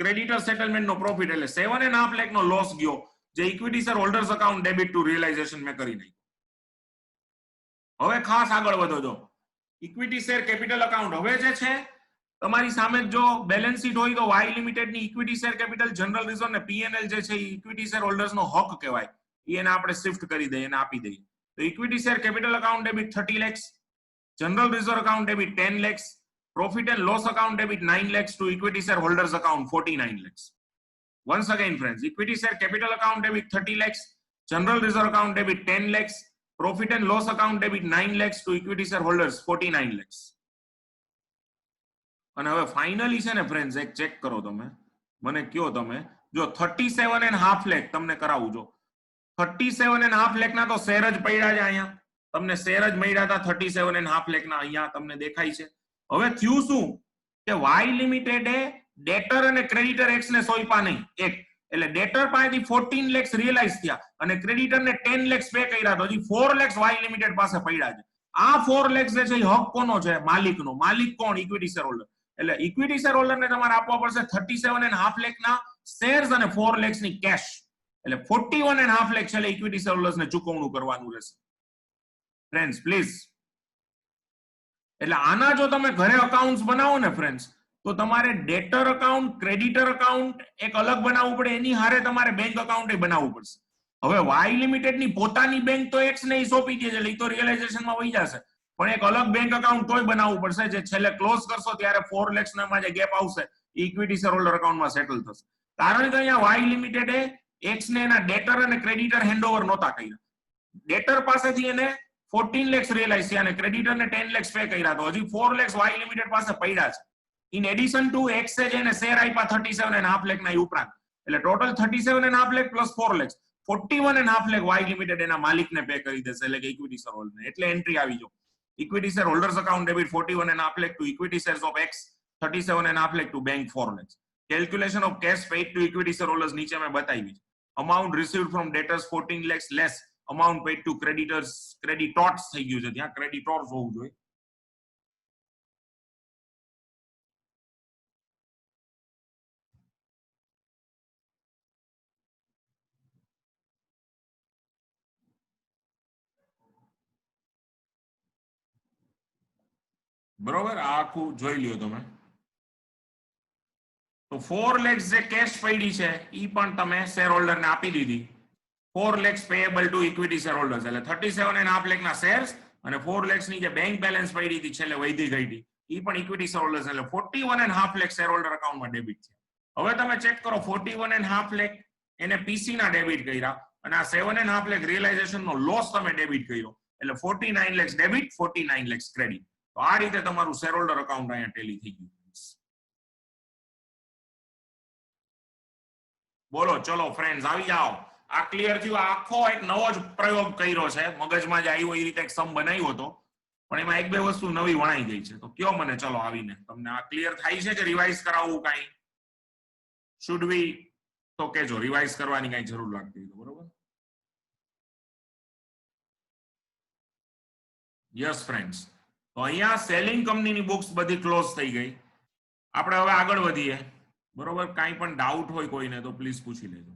ક્રેડિટર સેટલમેન્ટ નો પ્રોફિટ, એટલે 7.5 lakh નો લોસ ગયો, જે equity share holders account debit to realization મેં કરી નાખ્યું. હવે ખાસ આગળ વધો. જો ઇક્વિટી શેર કેપિટલ અકાઉન્ટ, હવે જે છે તમારી સામે જો બેલેન્સ શીટ હોય તો વાય લિમિટેડ ની equity share capital, general reserve ને પીએનએલ જે છે ઇક્વિટી શેર હોલ્ડર્સ નો હક કહેવાય, એને આપણે શિફ્ટ કરી દઈએ, એને આપી દઈએ. તો equity share capital account debit 30 lakhs, general reserve account debit 10 lakhs, profit and loss account debit 9 lakhs to equity share holders account 49 lakhs. Once again friends, equity share capital account debit 30 lakhs, general reserve account debit 10 lakhs, profit and loss account debit 9 lakhs to equity share holders 49 lakhs. અને હવે finally છે ને friends, એક check કરો તમે, મને કયો તમે, જો 37.5 lakh તમને કરાવું. જો 37.5 lakh ના તો શેર જ પડ્યા છે અહીંયા, તમને શેર જ મળ્યા હતા 37.5 lakh ના, અહીંયા તમને દેખાય છે. હવે થયું શું કે વાય લિમિટેડે ડેટર અને ક્રેડિટર એક્સ ને સોંપ્યા નહીં એક, એટલે ડેટર પાસેથી 14 lakhs રિયલાઇઝ થયા અને ક્રેડિટર ને 10 lakhs પે કર્યા, તો હજી 4 lakhs વાય લિમિટેડ પાસે પડ્યા છે. આ 4 lakhs જે છે એ હક કોનો છે? માલિકનો. માલિક કોણ? Equity share holder. એટલે ઇક્વિટી શેર હોલ્ડર ને તમારે આપવા પડશે 37.5 લાખ ના શેર્સ અને 4 lakhs ની કેશ. એટલે 41.5 લાખ છે ઇક્વિટી શેર હોલ્ડર્સ ને ચૂકવણું કરવાનું રહેશે. ફ્રેન્ડ્સ પ્લીઝ, એટલે આના જો તમે ઘરે અકાઉન્ટ્સ બનાવો ને ફ્રેન્ડ્સ, તો તમારે ડેટર અકાઉન્ટ, ક્રેડિટર અકાઉન્ટ એક અલગ બનાવવું પડે, એની હારે તમારે બેંક અકાઉન્ટ બનાવવું પડશે. હવે વાય લિમિટેડ ની પોતાની બેંક તો એક્સ ને સોંપી દે છે, એટલે તો રિયલાઇઝેશનમાં વહી જશે, પણ એક અલગ બેંક અકાઉન્ટ તોય બનાવવું પડશે, જે છેલ્લે ક્લોઝ કરશો ત્યારે 4 lakhs નામાં જે ગેપ આવશે ઇક્વિટી શેર હોલ્ડર અકાઉન્ટમાં સેટલ થશે. કારણ કે અહીંયા વાય લિમિટેડે એક્સ ને એના ડેટર અને ક્રેડિટર હેન્ડઓવર નહોતા કર્યા. ડેટર પાસેથી એને 14 lakhs રિયલાઇઝ થયા અને ક્રેડિટર ને 10 lakhs પે કર્યા, તો હજી 4 lakhs વાય લિમિટેડ પાસે પડ્યા છે. ઇન એડિશન ટુ એક્સ જે એને શેર આપ્યા 37.5 લાખ ના ઉપરાંત, એટલે total 37.5 lakh plus 4 lakhs 41.5 lakh Y limited એના માલિકને પે કરી દેશે, એટલે કે ઇક્વિટી શેર હોલ્ડર. એટલે એન્ટ્રી આવી જો equity share holders account debit 41.5 lakh to equity shares of X, 37.5 lakh to bank 4 lakhs. Calculation of cash paid to equity shareholders નીચે મેં બતાવી છે. Amount received from debtors 14 lakhs less amount paid to creditors, creditors થઈ ગયું છે, ત્યાં creditors હોવું જોઈએ. બરોબર, આ આખું જોઈ લ્યો તમે. તો 4 lakhs જે કેશ પડી છે ઈ પણ તમે શેર હોલ્ડર ને આપી દીધી. 4 lakhs payable to equity shareholders, એટલે 37.5 લાખ ના શેર્સ અને 4 lakhs ની જે બેંક બેલેન્સ પડી હતી છેલ્લે વધી ગઈ હતી, ઈ પણ ઇક્વિટી શેરહોલ્ડર્સ, એટલે 41.5 લાખ શેર હોલ્ડર અકાઉન્ટમાં ડેબિટ છે. હવે તમે ચેક કરો 41.5 લાખ એને પીસી ના ડેબિટ કર્યા અને આ 7.5 લાખ રિયલાઇઝેશન નો લોસ તમે ડેબિટ કર્યો, એટલે 49 lakhs ડેબિટ, 49 lakhs ક્રેડિટ. તો આ રીતે તમારું શેર હોલ્ડર અકાઉન્ટ અહીંયા ટેલી થઈ ગયું. બોલો ચલો ફ્રેન્ડ્સ આવી જાઓ. આ ક્લિયર થયું? આખો એક નવો જ પ્રયોગ કર્યો છે, મગજમાં જે આવ્યો એ રીતે એક સમ બનાવ્યો હતો, પણ એમાં એક બે વસ્તુ નવી વણાઈ ગઈ છે. તો કયો મને ચલો આવીને, તમને આ ક્લિયર થાય છે કે રિવાઇઝ કરાવવું કાંઈ? Should we? તો કેજો રિવાઇઝ કરવાની કાંઈ જરૂર લાગતી હોય તો. બરોબર, યસ ફ્રેન્ડ્સ. તો અહીંયા સેલિંગ કંપનીની બુક્સ બધી ક્લોઝ થઈ ગઈ. આપણે હવે આગળ વધીએ. બરોબર, કાંઈ પણ ડાઉટ હોય કોઈને તો પ્લીઝ પૂછી લેજો.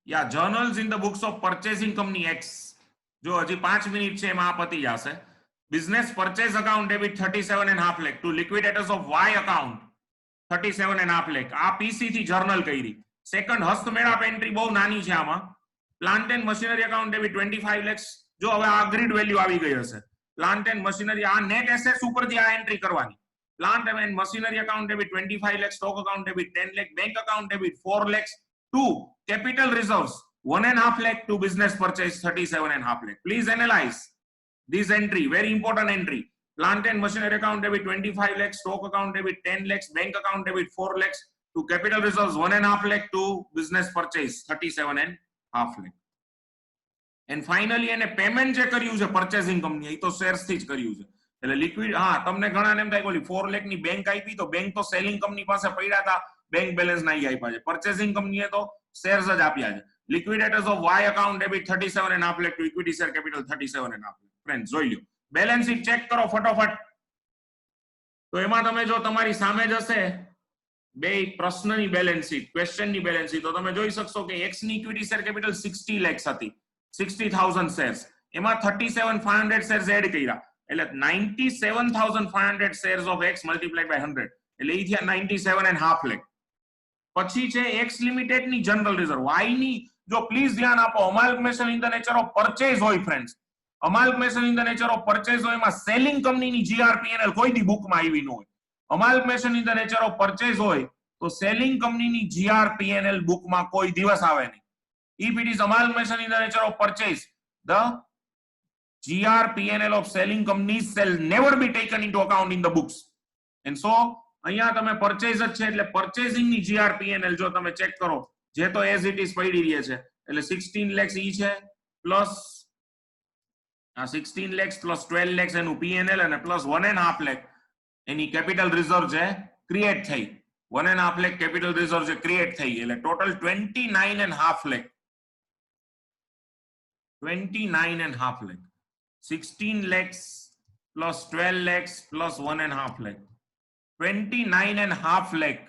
યા journals in the books of purchasing company X. જો હજી 5 મિનિટ છે એમાં આ પતી જશે. Business purchase account debit 37.5 lakh to liquidators of Y account 37.5 lakh. આ પીસી થી જર્નલ કરી. સેકન્ડ હસ્તમેળાપ એન્ટ્રી બહુ નાની છે આમાં. Plant and machinery account debit 25 lakhs. જો હવે આ અગ્રીડ વેલ્યુ આવી ગઈ હશે. પ્લાન્ટ એન્ડ મશીનરી, આ નેટ એસેટ્સ ઉપરથી આ એન્ટ્રી કરવાની. Plant and machinery account debit 25 lakhs, stock account debit 10 lakh, bank account debit 4 lakhs to capital reserves 1.5 lakh to business purchase 37.5 lakh. Please analyze this entry, very important entry. Plant and machinery account debit 25 lakhs, stock account debit 10 lakhs, bank account debit 4 lakhs to capital reserves 1.5 lakh to business purchase 37.5 lakh. And finally એને payment જે કર્યું છે purchasing company, એ તો shares થી જ કર્યું છે. એટલે લિક્વિડ, હા તમને ઘણા એમ થાય કે 4 લાખ ની બેંક આપી, તો બેંક તો સેલિંગ કંપની પાસે પડ્યા હતા, બેંક બેલેન્સ નહીં આપ્યા છે. પર્ચેસિંગ કંપનીએ તો શેર્સ જ આપ્યા છે. Liquidators of Y account debit 37.5 lakh to equity share capital 37.5 lakh. Friend જોઈ લો, બેલેન્સ શીટ ચેક કરો ફટાફટ. તો એમાં તમે જો તમારી સામે જ હશે બે પ્રશ્નની બેલેન્સ શીટ, ક્વેશ્ચનની બેલેન્સ શીટ, તો તમે જોઈ શકશો કે એક્સ ની ઇક્વિટી શેર કેપિટલ 60 lakhs હતી, 60,000 શેર્સ. એમાં 37,500 શેર્સ એડ કર્યા, એટલે 97,500 shares of X multiplied by 100, એટલે એ થયા 97.5 લાખ. પછી છે એક્સ લિમિટેડ ની જનરલ રિઝર્વ, વાય ની, જો પ્લીઝ ધ્યાન આપો, amalgamation in the nature of purchase હોય friends, amalgamation in the nature of purchase હોય, એમાં સેલિંગ કંપનીની જીઆરપીએનએલ કોઈ દી બુકમાં આવી ન હોય. Amalgamation in the nature of purchase હોય તો સેલિંગ કંપનીની જીઆરપીએનએલ બુકમાં કોઈ દિવસ આવે નહીં. If it is amalgamation in the nature of purchase, the GRPNL of selling companies shall never be taken into account in the books. And so અહીંયા તમે પરચેઝ જ છે, એટલે પર્ચેસિંગ ની જીઆરપીએનએલ જો તમે ચેક કરો, જે તો એઝ ઇટ ઇઝ પડી રહી છે, એટલે 16 lakhs ઈ છે પ્લસ આ 16 lakhs plus 12 lakhs એનું P&L અને plus 1.5 lakh એની capital reserve છે create થઈ. 1.5 lakh capital reserve છે create થઈ એટલે total 29.5 lakh. 29.5 lakh. 16 lakhs plus 12 lakhs plus 1.5 lakh. 29.5 lakh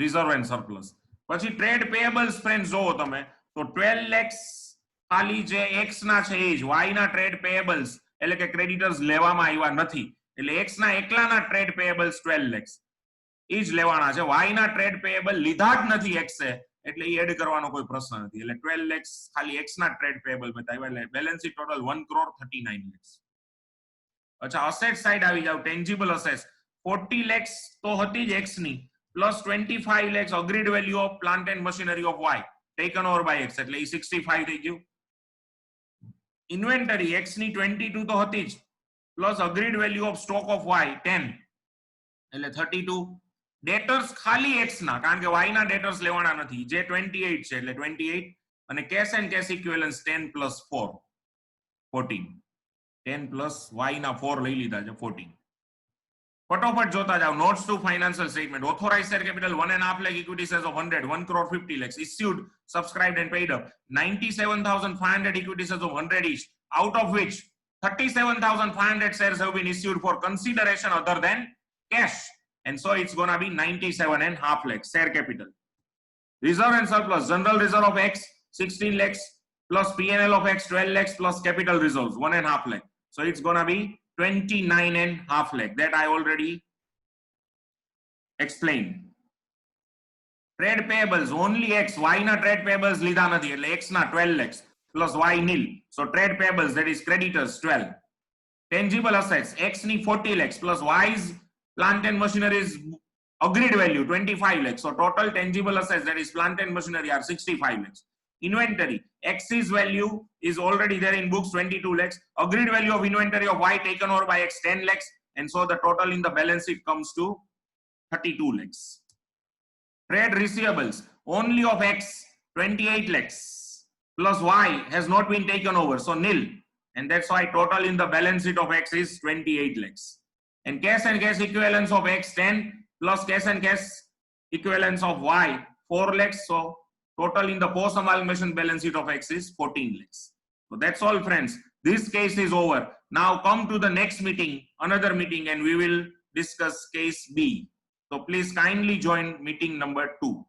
reserve and surplus. પછી trade payables friends જોવો તમે તો 12 lakhs ખાલી જે x ના છે એ જ y ના trade payables એટલે કે creditors લેવામાં આવ્યા નથી એટલે x ના એકલાના trade payables 12 lakhs એ જ લેવાના છે y ના trade payable લીધા જ નથી x એ એટલે એ એડ કરવાનો કોઈ પ્રશ્ન નથી એટલે 12 lakhs ખાલી x ના trade payable બતાવ્યા એટલે બેલેન્સ શીટ ટોટલ 1,39 lakhs. અચ્છા અસેટ સાઈડ આવી જાવ ટેન્જિબલ અસેટ્સ 40 lakhs તો હતી જ x ની plus 25 lakhs agreed value of plant and machinery of y taken over by x એટલે એ 65 થઈ ગયું. ઇન્વેન્ટરી x ની 22 તો હતી જ plus agreed value of stock of y 10 એટલે 32. ડેટર્સ ખાલી x ના કારણ કે y ના ડેટર્સ લેવાના નથી જે 28 છે એટલે 28 અને cash and cash equivalence 10 plus 4 14. 10 plus y ના 4 લઈ લીધા છે 14. ફટોફટ જોતા જાવ notes to financial statement authorised share capital 1.5 lakh equity shares of 100 1 crore 50 lakhs issued subscribed and paid up 97,500 equity shares of 100 each out of which 37,500 shares have been issued for consideration other than cash and so it's going to be 97.5 lakhs share capital. Reserve and surplus general reserve of x 16 lakhs plus P&L of x 12 lakhs plus capital reserves 1.5 lakh so it's going to be 29.5 lakh that I already explained. Trade payables only x y na trade payables લીધા નથી એટલે x ના 12 lakhs plus y nil so trade payables that is creditors 12. Tangible assets x ની 40 lakhs plus y's plant and machinery is agreed value 25 lakhs so total tangible assets that is plant and machinery are 65 lakhs. Inventory x's value is already there in books 22 lakhs agreed value of inventory of y taken over by x 10 lakhs and so the total in the balance sheet comes to 32 lakhs. Trade receivables only of x 28 lakhs plus y has not been taken over so nil and that's why total in the balance sheet of x is 28 lakhs. And cash and cash equivalents of x 10 plus cash and cash equivalents of y 4 lakhs so total in the post amalgamation balance sheet of x is 14 lakhs. So that's all friends. This case is over. Now come to the next meeting, another meeting and we will discuss case B. So please kindly join meeting number 2.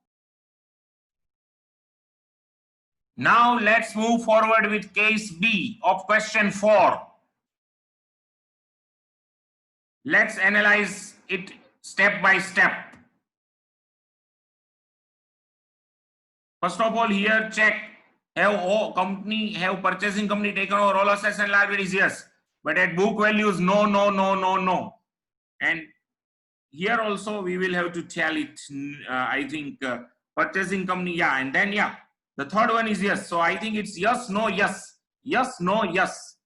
Now let's move forward with case B of question 4. Let's analyze it step by step. First of all, here check have purchasing company taken over all assets and liabilities? Yes, but at book values, no. And here also we will have to tell it. I think purchasing company, yeah, and then yeah, the third one is yes. So I think it's yes, no, yes, yes, no, yes.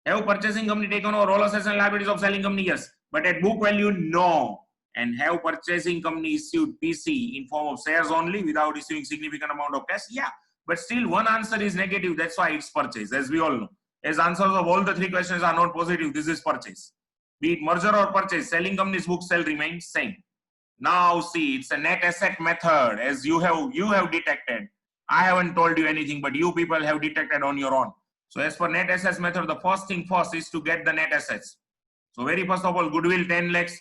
Have purchasing company taken over all assets and liabilities of selling company? Yes, but at book value, no. And have purchasing company issued PC in form of shares only without issuing significant amount of cash? Yeah, but still one answer is negative. That's why it's purchase, as we all know. As answers of all the three questions are not positive, this is purchase. Be it merger or purchase, selling company's book shall remain same. Now see, it's a net asset method, as you have detected. I haven't told you anything, but you people have detected on your own. So as for net assets method, the first thing first is to get the net assets. So very first of all, goodwill 10 lakhs.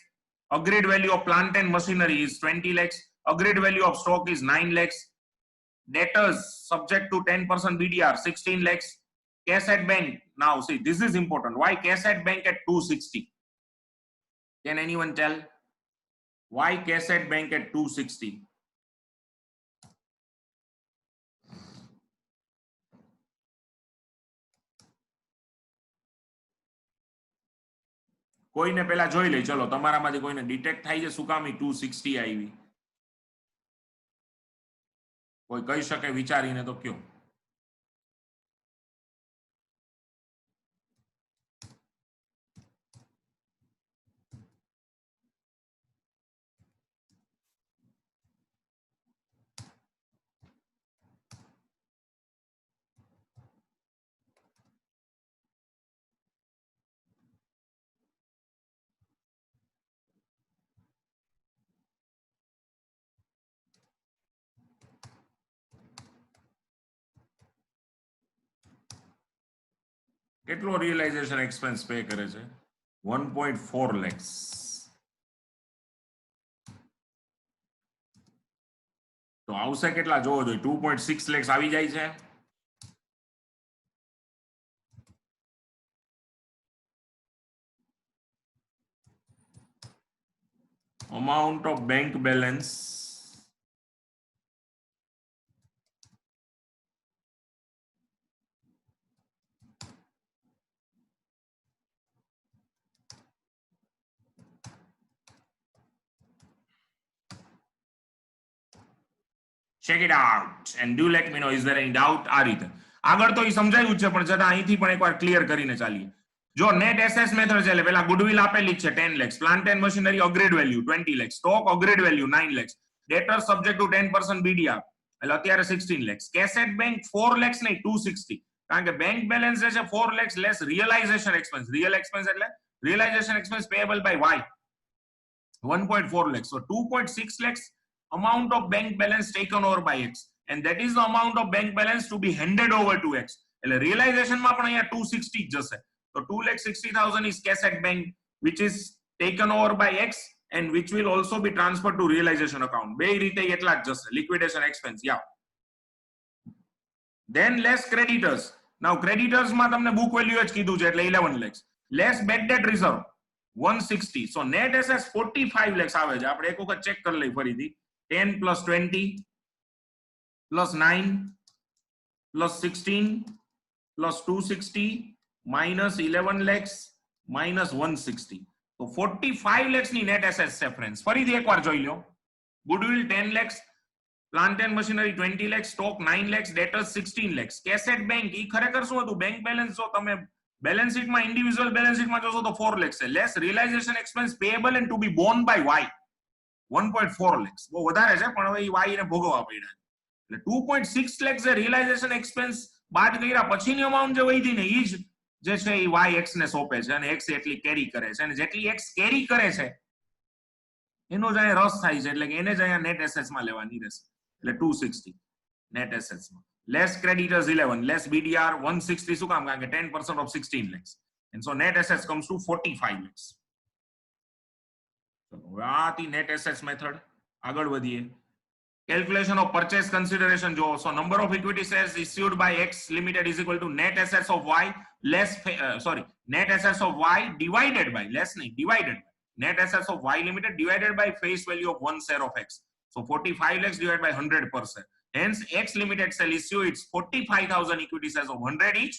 Agreed value of plant and machinery is 20 lakhs. Agreed value of stock is 9 lakhs. Debtors subject to 10% BDR 16 lakhs. Cash at bank. Now see, this is important. Why cash at bank at 260? Can anyone tell? Why cash at bank at 260? કોઈને પહેલા જોઈ લઈ ચલો તમારામાંથી કોઈને detect થાય છે શું કામ 260 આવી કોઈ કહી શકે વિચારીને તો કયો કેટલો રિયલાઇઝેશન એક્સપેન્સ પે કરે છે 1.4 lakhs. તો આવશે કેટલા જોવો જોઈએ 2.6 lakhs આવી જાય છે. Amount of bank balance check it out and do let me know is there any doubt. આ રીતે આગળ તો એ સમજાયું છે પણ જરા અહીંથી પણ એકવાર ક્લિયર કરીને ચાલીએ. જો નેટ એસેસ મેથડ છે એટલે પેલા ગુડવિલ આપેલી છે 10 lakhs, plant and machinery agreed value 20 lakhs, stock agreed value 9 lakhs, debtor subject to 10% BDR એટલે અત્યારે 16 lakhs, કેસેટ બેંક 4 lakhs નહીં 260 કારણ કે બેંક બેલેન્સ જે છે 4 lakhs less realisation expense. Real expense એટલે realisation expense payable by Y 1.4 lakhs. So 2.6 lakhs amount of bank balance taken over by X and that is the amount of bank balance to be handed over to X. એટલે realisation માં પણ અહીંયા 260 જ જશે. So 2,60,000 is cash at bank which is taken over by X and which will also be transferred to realization account. બે રીતે એટલા જ જશે liquidation expense. Yeah. Then less creditors. Now creditors માં તમને book value જ કીધું છે એટલે 11 lakhs. Less bad debt reserve 160. So net assets 45 lakhs આવે છે. આપણે એક વખત ચેક કરી લઈ ફરીથી. 10 plus 20 plus 9 plus 16 plus 260 minus 11 lakhs minus 160. So 45 lakhs ની net assets છે friends. ફરીથી એકવાર જોઈ લો. Goodwill 10 lakhs, plant and machinery 20 lakhs, stock 9 lakhs, debtors 16 lakhs. Cash at bank ઈ ખરેખર શું હતું? બેંક બેલેન્સ જો તમે બેલેન્સ શીટમાં ઇન્ડિવિડ્યુઅલ બેલેન્સ શીટમાં જોશો તો 4 lakhs છે. Less realisation expense payable and to be borne by Y 1.4 lakhs. બહુ વધારે છે પણ હવે ઈ Y ને ભોગવવા પડ્યા. એટલે 2.6 lakhs એ રિયલાઇઝેશન એક્સપેન્સ બાદ કર્યા પછીની અમાઉન્ટ જે વધી ને ઈ જ જે છે એ Y X ને સોંપે છે અને X એટલી કેરી કરે છે અને જેટલી X કેરી કરે છે એનો જ અહીંયા રસ થાય છે એટલે કે એને જ અહીંયા નેટ એસેટ્સ માં લેવાની રહેશે. એટલે 260 નેટ એસેટ્સ માં. લેસ ક્રેડિટર્સ 11, લેસ BDR 160 શું કામ? કારણ કે 10% of 16 lakhs. And so net assets comes to 45 lakhs. ચલો હવે આ હતી નેટ એસેટ્સ મેથડ. આગળ વધીએ. Calculation of purchase consideration જો so number of equity shares issued by X limited is equal to net assets of Y less net assets of Y divided by less nahi divided by net assets of Y limited divided by face value of one share of X. So 45 lakhs divided by 100%. Hence X limited shall issue its 45,000 equity shares of 100 each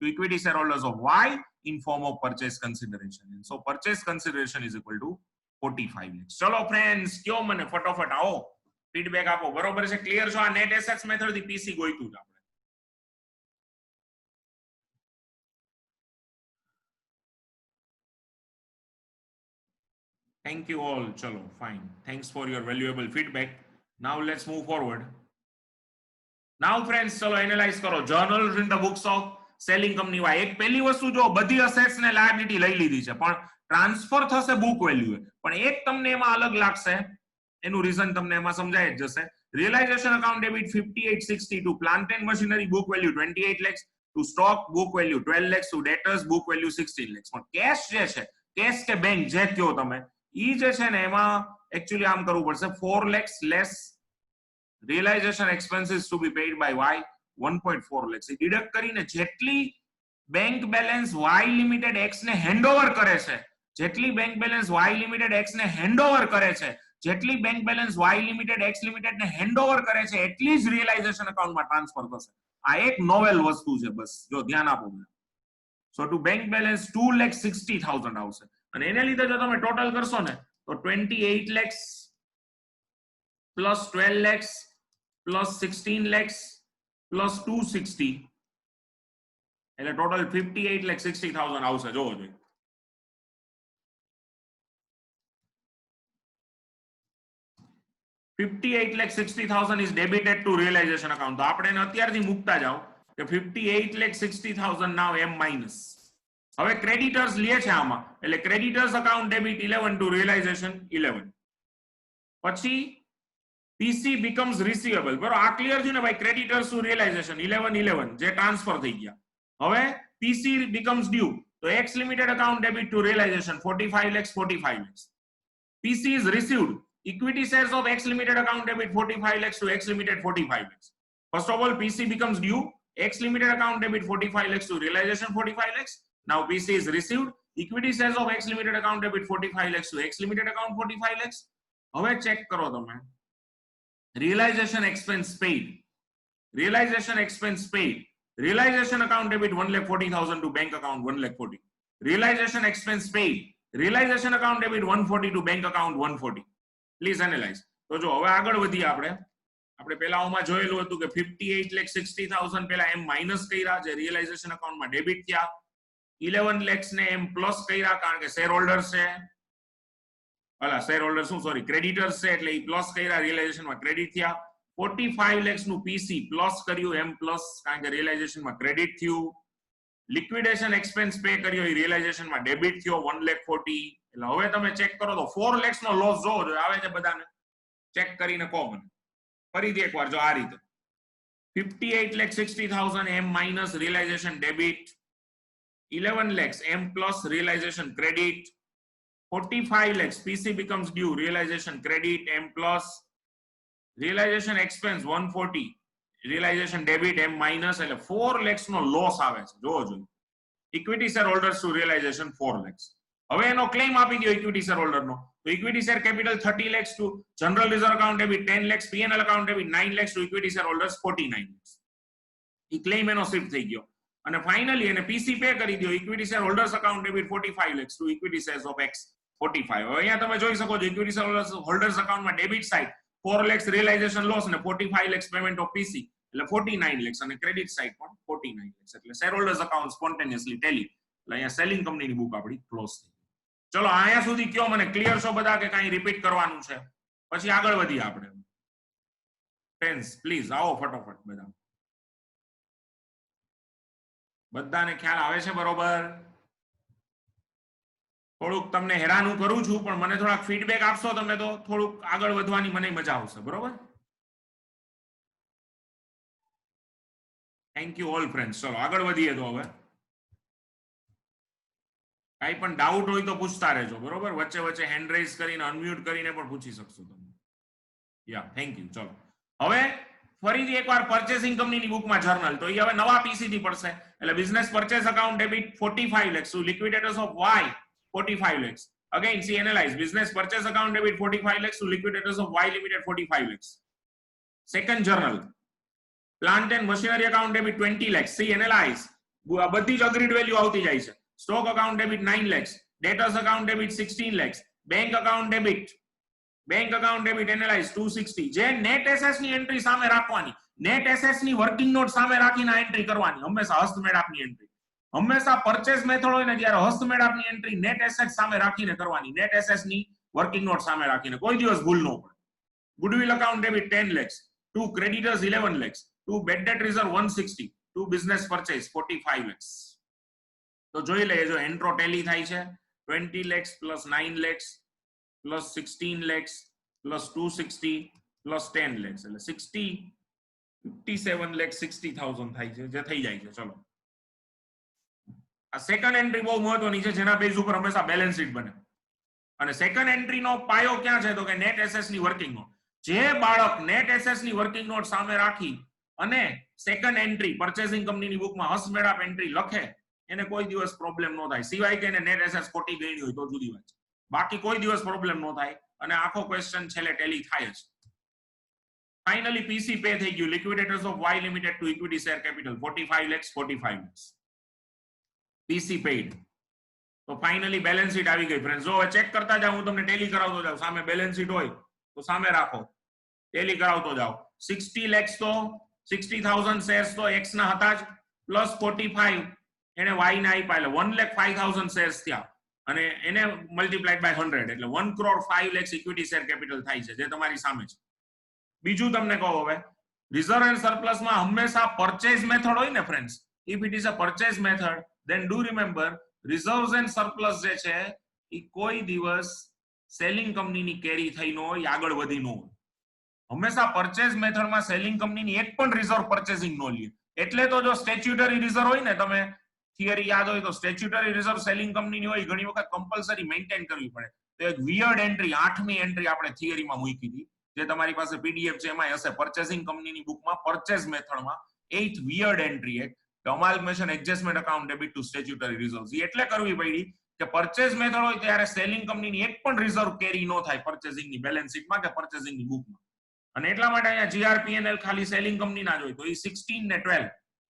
to equity shareholders of Y in form of purchase consideration. And so purchase consideration is equal to 45 lakhs. ચલો friends કયો મને ફટાફટ આવો feedback આપો. બરોબર છે? Clear છો? આ નેટ એસેટ્સ મેથડ થી પીસી ગોઈતું જ આપણે. Thank you all. Chalo, fine. Thanks for your valuable feedback. Now let's move forward. Now friends, chalo analyze કરો. Journals in the books of selling company Y. એક પહેલી વસ્તુ જો બધી અસેટ્સ ને લાયબિલિટી લઈ લીધી છે પણ ટ્રાન્સફર થશે બુક વેલ્યુ પણ એક તમને એમાં અલગ લાગશે એનું રીઝન તમને એમાં સમજાય જ જશે. Realization account debit 5860 to plant and machinery book value 28 lakhs to stock book value 12 lakhs to debtors book value 16 lakhs. પણ કેશ જે છે કેશ કે બેંક જે કયો તમે ઈ જે છે ને એમાં એકચ્યુઅલી આમ કરવું પડશે 4 lakhs less realization expenses to be paid by Y 1.4 lakhs. A deduct કરીને જેટલી bank balance Y limited X ને હેન્ડઓવર કરે છે જેટલી bank balance Y limited X ને હેન્ડઓવર કરે છે જેટલી bank balance Y limited X limited ને હેન્ડઓવર કરે છે એટલી જ રિયલાઇઝેશન અકાઉન્ટમાં ટ્રાન્સફર થશે. આ એક નોવેલ વસ્તુ છે બસ જો ધ્યાન આપો. સો ટુ બેંક બેલેન્સ 2,60,000 આવશે અને એને લીધે જો તમે ટોટલ કરશો ને તો 28 lakhs plus 12 lakhs plus 16 lakhs plus 260 એટલે ટોટલ 58,60,000 આવશે. જોવો જોઈએ. $58,60,000 is debited to realization account. તો આપણે એને અત્યારથી મૂકતા જાઓ કે 58,60,000 now M minus. હવે ક્રેડિટર્સ લે છે આમાં એટલે creditors account debit 11 to realization 11. પછી PC becomes receivable. બરોબર આ ક્લિયર છે ને ભાઈ? ક્રેડિટર્સ ટુ રિયલાઇઝેશન 11 જે ટ્રાન્સફર થઈ ગયા. હવે PC becomes due, so X limited account debit to realization 45 lakhs, 45 lakhs. PC is received, equity shares of X limited account debit 45 lakhs to X limited 45 lakhs. First of all, PC becomes due, X limited account debit 45 lakhs to realization 45 lakhs. Now PC is received, equity shares of X limited account debit 45 lakhs to X limited account 45 lakhs. હવે check કરો તમે, realization expense paid, realization expense paid, realization account debit 1,40,000 to bank account 1,40,000, realization expense paid, realization account debit 140 to bank account 140. Please analyze. તો જો હવે આગળ વધીએ આપણે પહેલાઓમાં જોયેલું હતું કે 58,60,000 પહેલા એમ માઈનસ કર્યા જે રિયલાઇઝેશન અકાઉન્ટમાં ડેબિટ થયા, 11 lakhs ને એમ પ્લસ કર્યા કારણ કે શેર હોલ્ડર્સ છે, શેર હોલ્ડર શું સોરી ક્રેડિટર્સ છે એટલે ઈ પ્લસ કર્યા, રિયલાઇઝેશનમાં ક્રેડિટ થયા. 45 lakhs નું પીસી પ્લસ કર્યું એમ પ્લસ કારણ કે રિયલાઇઝેશનમાં ક્રેડિટ થયું. લિક્વિડેશન એક્સપેન્સ પે કર્યો એ રિયલાઇઝેશનમાં ડેબિટ થયો 1,40,000. એટલે હવે તમે ચેક કરો તો 4 lakhs નો લોસ જોવો જોઈએ, આવે છે બધાને? ચેક કરીને કહો મને ફરીથી એકવાર. જો આ રીતે 58,60,000 એમ માઇનસ રિયલાઇઝેશન ડેબિટ, 11 lakhs એમ plus realization credit, 45 lakhs PC becomes due, realization credit M plus, realization expense 140, realization debit M minus, એટલે 4 lakhs નો લોસ આવે છે. જોવો જોઈએ. Equity share holders to realization 4 lakhs. હવે એનો ક્લેમ આપી દો equity share holder નો. તો equity share capital 30 lakhs to general reserve account debit 10 lakhs, P&L account debit 9 lakhs to equity share holders 49 lakhs. E claim એનો shift થઈ ગયો. અને finally એને PC પે કરી દો, equity share holders account debit 45 lakhs to equity shares of X 45. હવે અહીંયા તમે જોઈ શકો છો equity share holders accountમાં debit side 4 lakhs realization loss અને 45 lakhs payment of PC એટલે 49 lakhs અને ક્રેડિટ સાઇડ પણ 49 lakhs. એટલે share holders account spontaneously Tally. એટલે અહીંયા સેલિંગ કંપનીની બુક આપણી ક્લોઝ થઈ. ચલો અહીંયા સુધી કયો મને ક્લિયર છો બધા કે કાંઈ રિપીટ કરવાનું છે? પછી આગળ વધીએ આપણે. ફ્રેન્ડ્સ પ્લીઝ આવો ફટાફટ બધા. બધાને ખ્યાલ આવે છે બરોબર? થોડુંક તમને હેરાન હું કરું છું પણ મને થોડાક ફીડબેક આપશો તમે તો થોડુંક આગળ વધવાની મને મજા આવશે. બરોબર? Thank you all friends. ચલો આગળ વધીએ. તો હવે કાંઈ પણ ડાઉટ હોય તો પૂછતા રહેજો. બરોબર? વચ્ચે વચ્ચે હેન્ડ રેઝ કરીને અનમ્યુટ કરીને પણ પૂછી શકશો તમે. Yeah thank you. ચલો હવે ફરીથી એકવાર પર્ચેસિંગ કંપનીની બુકમાં જર્નલ તો એ હવે નવા પીસી થી પડશે. એટલે business purchase account debit 45 lakhs to liquidators of Y 45 lakhs. Again, see, analyze. Business purchase account debit 45 lakhs to liquidators of Y Limited 45 lakhs. Second journal. Plant and machinery account debit 20 lakhs. See, analyze. બધી જ agreed value આવતી જાય છે. Stock account debit 9 lakhs. Debtors account debit 16 lakhs. Bank account debit. Bank account debit analyze 260. જે net assets ની entry સામે રાખવાની. Net assets ની વર્કિંગ નોટ સામે રાખીને એન્ટ્રી કરવાની. હંમેશા હસ્તમેળાપની એન્ટ્રી. હંમેશા પરચેસ મેથડ હોય ને ત્યારે હસ્તમેળાપની એન્ટ્રી નેટ એસેટ સામે રાખીને કરવાની. નેટ એસેટ્સ ની વર્કિંગ નોટ સામે રાખીને કોઈ દિવસ ભૂલ ન પડે. Goodwill account debit 10 lakhs, to creditors 11 lakhs, to bad debt reserve 160, to business purchase 45 lakhs. તો જોઈ લઈએ. જો એન્ટ્રો ટેલી થાય છે 20 lakhs plus 9 lakhs plus 16 lakhs plus 260 plus 10 lakhs એટલે 57 lakhs 60,000 થાય છે જે થઈ જાય છે. ચલો આ સેકન્ડ એન્ટ્રી બહુ મહત્વની છે જેના બેઝ ઉપર હંમેશા બેલેન્સ શીટ બને. અને સેકન્ડ એન્ટ્રી નો પાયો ક્યાં છે તો કે નેટ એસેટ્સ ની વર્કિંગ નોટ. જે બાળક નેટ એસેટ્સ ની વર્કિંગ નોટ સામે રાખી અને સેકન્ડ એન્ટ્રી પર્ચેસિંગ કંપનીની બુકમાં હસ્તમેળાપ એન્ટ્રી લખે એને કોઈ દિવસ પ્રોબ્લેમ ન થાય. સિવાય કે એને નેટ એસેટ્સ ખોટી ગણી હોય તો જુદી વાત છે. બાકી કોઈ દિવસ પ્રોબ્લેમ ન થાય અને આખો ક્વેશ્ચન છેલ્લે ટેલી થાય જ. ફાઇનલી પીસી પે થઈ ગયું. Liquidators of Y limited to equity share capital 45 lakhs 45 lakhs. PC paid. તો ફાઇનલી બેલેન્સ શીટ આવી ગઈ ફ્રેન્ડ્સ. જો ચેક કરતા જાવ, હું તમને ટેલી કરાવતો જાવ. સામે બેલેન્સ શીટ હોય તો સામે રાખો, ટેલી કરાવતો જાવ. 60 lakhs તો 60,000 શેર્સ તો X ના હતા જ પ્લસ 45 એને Y ને આપ્યા એટલે 1,05,000 શેર્સ થયા અને એને મલ્ટીપ્લાઈડ બાય 100 એટલે 1,05 lakhs ઇક્વિટી શેર કેપિટલ થાય છે જે તમારી સામે છે. બીજું તમને કહો હવે રિઝર્વ એન્ડ સરપ્લસ માં હંમેશા પરચેઝ મેથડ હોય ને friends. If it is a purchase method then do remember reserves and surplus જે છે એ કોઈ દિવસ સેલિંગ કંપનીની કેરી થઈ ન હોય, આગળ વધી ન હોય. હંમેશા પરચેઝ મેથડમાં સેલિંગ કંપનીની એક પણ રિઝર્વ પરચેસિંગ ન લે. એટલે તો જો સ્ટેચ્યુટરી રિઝર્વ હોય ને તમે થિયરી યાદ હોય તો સ્ટેચ્યુટરી રિઝર્વ સેલિંગ કંપનીની હોય ઘણી વખત કમ્પલસરી મેન્ટેન કરવી પડે. તો એક વિયર્ડ એન્ટ્રી 8મી એન્ટ્રી આપણે થિયરીમાં મૂકી હતી, જે તમારી પાસે પીડીએફ છે એમાં હશે, પરચેસિંગ કંપનીની બુકમાં પરચેસ મેથડમાં 8th વિયર્ડ એન્ટ્રી એક amalgamation adjustment account debit to statutory reserves. એટલે કરવી પડી કે પરચેસ મેથડ હોય ત્યારે સેલિંગ કંપનીની એક પણ રિઝર્વ કેરી ન થાય પરચેસિંગની બેલેન્સ શીટમાં કે પરચેસિંગની બુકમાં. અને એટલા માટે અહીંયા જીઆરપીએનએલ ખાલી સેલિંગ કંપનીના જ હોય, તો એ 16 ને 12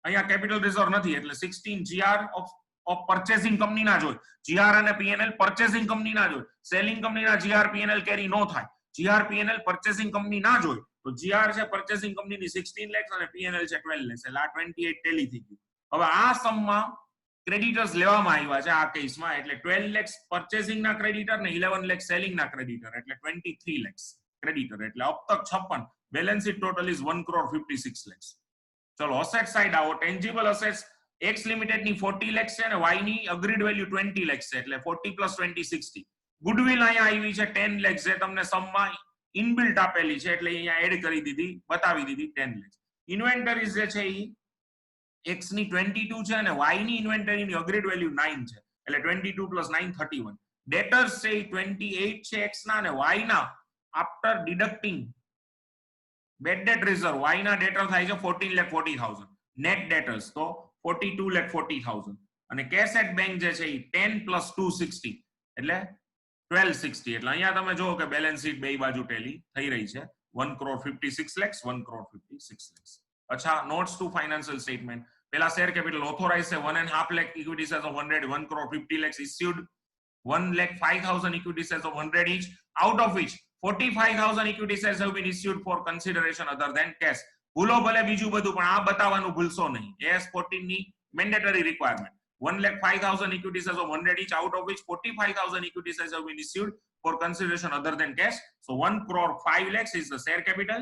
અહીંયા કેપિટલ રિઝર્વ નથી, એટલે 16 જીઆર ઓફ પરચેસિંગ કંપનીના જ હોય. જીઆર અને પીએનએલ પરચેસિંગ કંપનીના જ હોય. સેલિંગ કંપનીના જીઆરપીએનએલ કેરી ન થાય. જીઆરપીએનએલ પરચેસિંગ કંપનીના જ હોય, તો જીઆર છે પરચેસિંગ કંપનીની 16 lakhs અને પીએનએલ છે 12 lakhs, એટલે આ 28 ટેલી થઈ ગયું. હવે આ સમમાં ક્રેડિટર્સ લેવામાં આવ્યા છે આ કેસમાં, એટલે 12 lakhs પરચેસિંગના ક્રેડિટર ને 11 lakhs સેલિંગના ક્રેડિટર, એટલે 23 lakhs ક્રેડિટર, એટલે અબ તક 56. Balance sheet total is 1,56 lakhs. ચલો અસેટ સાઈડ આવો. ટેન્જિબલ અસેટ્સ એક્સ લિમિટેડ ની 40 lakhs છે અને વાય ની અગ્રીડ વેલ્યુ 20 lakhs છે, એટલે 40 + 20 60. ગુડવિલ અહીંયા આવી છે 10 lakhs, જે તમને સમમાં ઇનબિલ્ટ આપેલી છે, એટલે અહીંયા એડ કરી દીધી, બતાવી દીધી 10 lakhs. ઇન્વેન્ટરીઝ જે છે એ એક્સ ની 22 છે અને વાય ની ઇન્વેન્ટરીની અગ્રીડ વેલ્યુ 9 છે, એટલે 22 + 9 31. ડેટર્સ છે એ 28 છે એક્સ ના, અને વાય ના after deducting bad debt reserve Y ના ડેટર થાય છે 14,40,000. નેટ ડેટર્સ તો 42,40,000. અને કેશ એટ બેંક જે છે એ 10 + 260 એટલે 1260. એટલે અહીંયા તમે જુઓ કે બેલેન્સ શીટ બે બાજુ ટેલી થઈ રહી છે. 1,56 lakhs, 1,56 lakhs. અચ્છા, નોટ્સ ટુ ફાઇનાન્શિયલ સ્ટેટમેન્ટ. પેલા શેર કેપિટલ ઓથોરાઇઝ છે 1.5 lakh equity shares of 100, 1,50 lakhs issued, 1,05,000 equity shares of 100 each, out of which 45,000 equity shares have been issued for consideration other than cash. ભૂલો ભલે બીજું બધું, પણ આ બતાવવાનું ભૂલશો નહીં. AS14 ની mandatory requirement. 1,05,000 equity shares of 100 each, out of which 45,000 equity shares have been issued for consideration other than cash. So 1,05 lakhs is the share capital.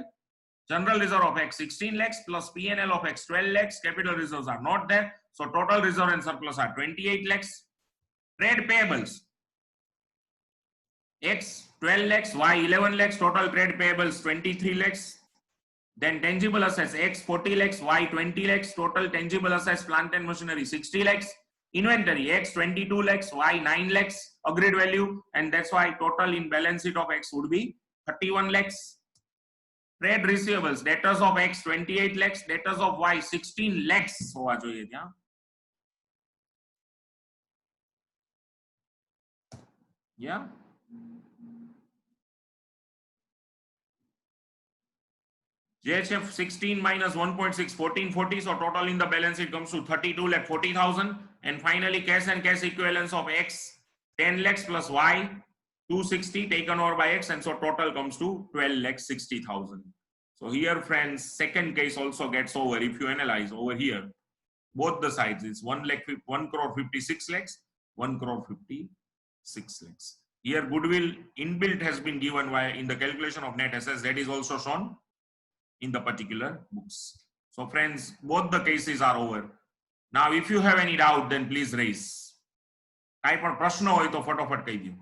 General reserve of X 16 lakhs plus PNL of X 12 lakhs. Capital reserves are not there. So total reserve and surplus are 28 lakhs. Trade payables. X 12 lakhs, Y 11 lakhs. Total trade payables 23 lakhs. Then tangible assets X 40 lakhs, Y 20 lakhs. Total tangible assets plant and machinery 60 lakhs. Inventory X 22 lakhs, Y 9 lakhs. Agreed value, and that's why total in balance sheet of X would be 31 lakhs. Trade receivables, debtors of X 28 lakhs, debtors of Y 16 lakhs હોવા જોઈએ ત્યાં. Yeah. જે છે 16 minus 1.6, 1440. So total in the balance sheet comes to 32,40,000. And finally cash and cash equivalents of X 10 lakhs plus Y 260 taken over by X, and so total comes to 12,60,000. So here friends, second case also gets over. If you analyze over here, both the sides, it's 1,56 lakhs, 1,56 lakhs. Here goodwill inbuilt has been given in the calculation of net assets. That is also shown in the particular books. So friends, both the cases are over. Now if you have any doubt, then please raise. કાઈ પણ પ્રશ્ન હોય તો ફટાફટ કહી દો.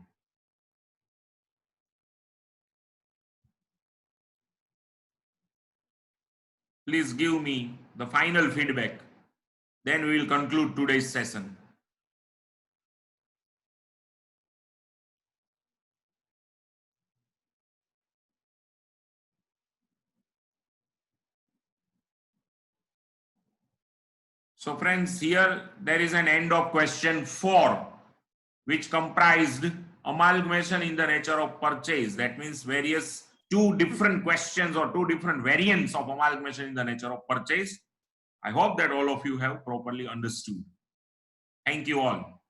Please give me the final feedback. Then we will conclude today's session. So friends, here there is an end of question 4, which comprised amalgamation in the nature of purchase. That means various two different questions or two different variants of amalgamation in the nature of purchase. I hope that all of you have properly understood. Thank you all.